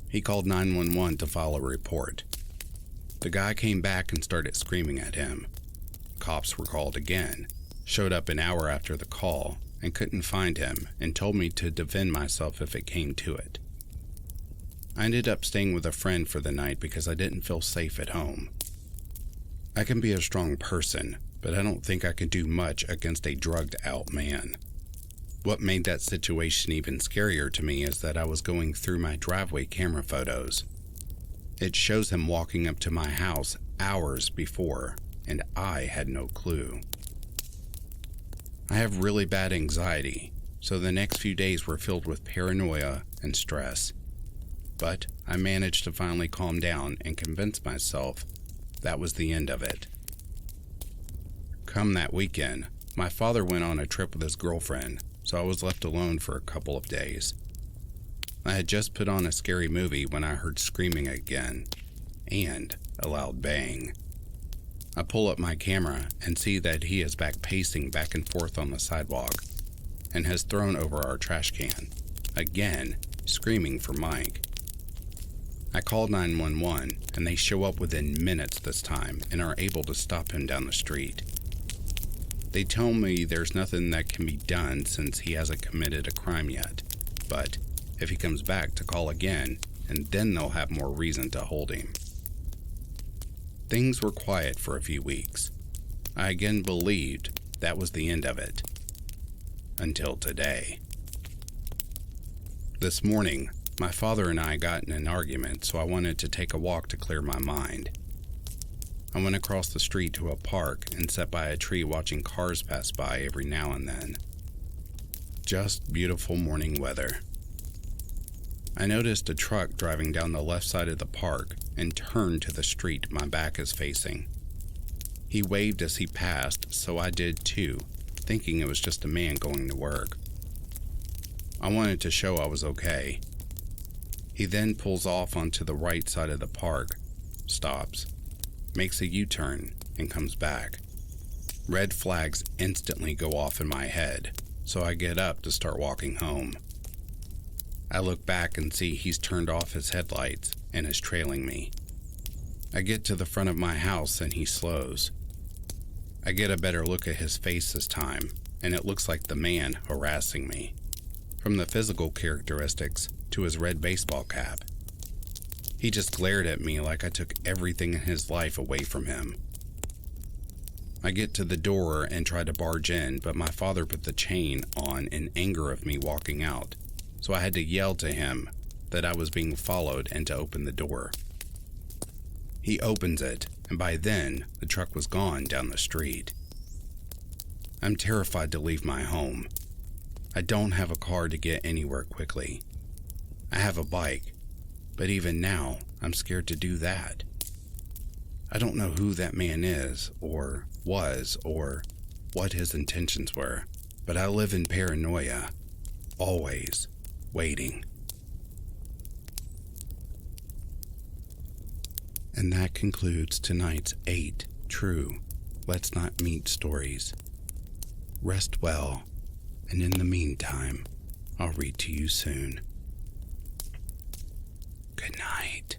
He called 911 to file a report. The guy came back and started screaming at him. Cops were called again, showed up an hour after the call, and couldn't find him, and told me to defend myself if it came to it. I ended up staying with a friend for the night because I didn't feel safe at home. I can be a strong person, but I don't think I could do much against a drugged-out man. What made that situation even scarier to me is that I was going through my driveway camera photos. It shows him walking up to my house hours before, and I had no clue. I have really bad anxiety, so the next few days were filled with paranoia and stress. But I managed to finally calm down and convince myself that was the end of it. Come that weekend, my father went on a trip with his girlfriend, so I was left alone for a couple of days. I had just put on a scary movie when I heard screaming again, and a loud bang. I pull up my camera and see that he is pacing back and forth on the sidewalk, and has thrown over our trash can, again screaming for Mike. I called 911, and they show up within minutes this time and are able to stop him down the street. They tell me there's nothing that can be done since he hasn't committed a crime yet, but if he comes back to call again, and then they'll have more reason to hold him. Things were quiet for a few weeks. I again believed that was the end of it. Until today. This morning, my father and I got in an argument, so I wanted to take a walk to clear my mind. I went across the street to a park and sat by a tree watching cars pass by every now and then. Just beautiful morning weather. I noticed a truck driving down the left side of the park and turned to the street my back is facing. He waved as he passed, so I did too, thinking it was just a man going to work. I wanted to show I was okay. He then pulls off onto the right side of the park, stops, makes a U-turn, and comes back. Red flags instantly go off in my head, so I get up to start walking home. I look back and see he's turned off his headlights and is trailing me. I get to the front of my house and he slows. I get a better look at his face this time, and it looks like the man harassing me. From the physical characteristics to his red baseball cap. He just glared at me like I took everything in his life away from him. I get to the door and try to barge in, but my father put the chain on in anger of me walking out, so I had to yell to him that I was being followed and to open the door. He opens it, and by then, the truck was gone down the street. I'm terrified to leave my home. I don't have a car to get anywhere quickly. I have a bike, but even now, I'm scared to do that. I don't know who that man is, or was, or what his intentions were, but I live in paranoia, always waiting. And that concludes tonight's 8 true Let's Not Meet stories. Rest well, and in the meantime, I'll read to you soon. Good night.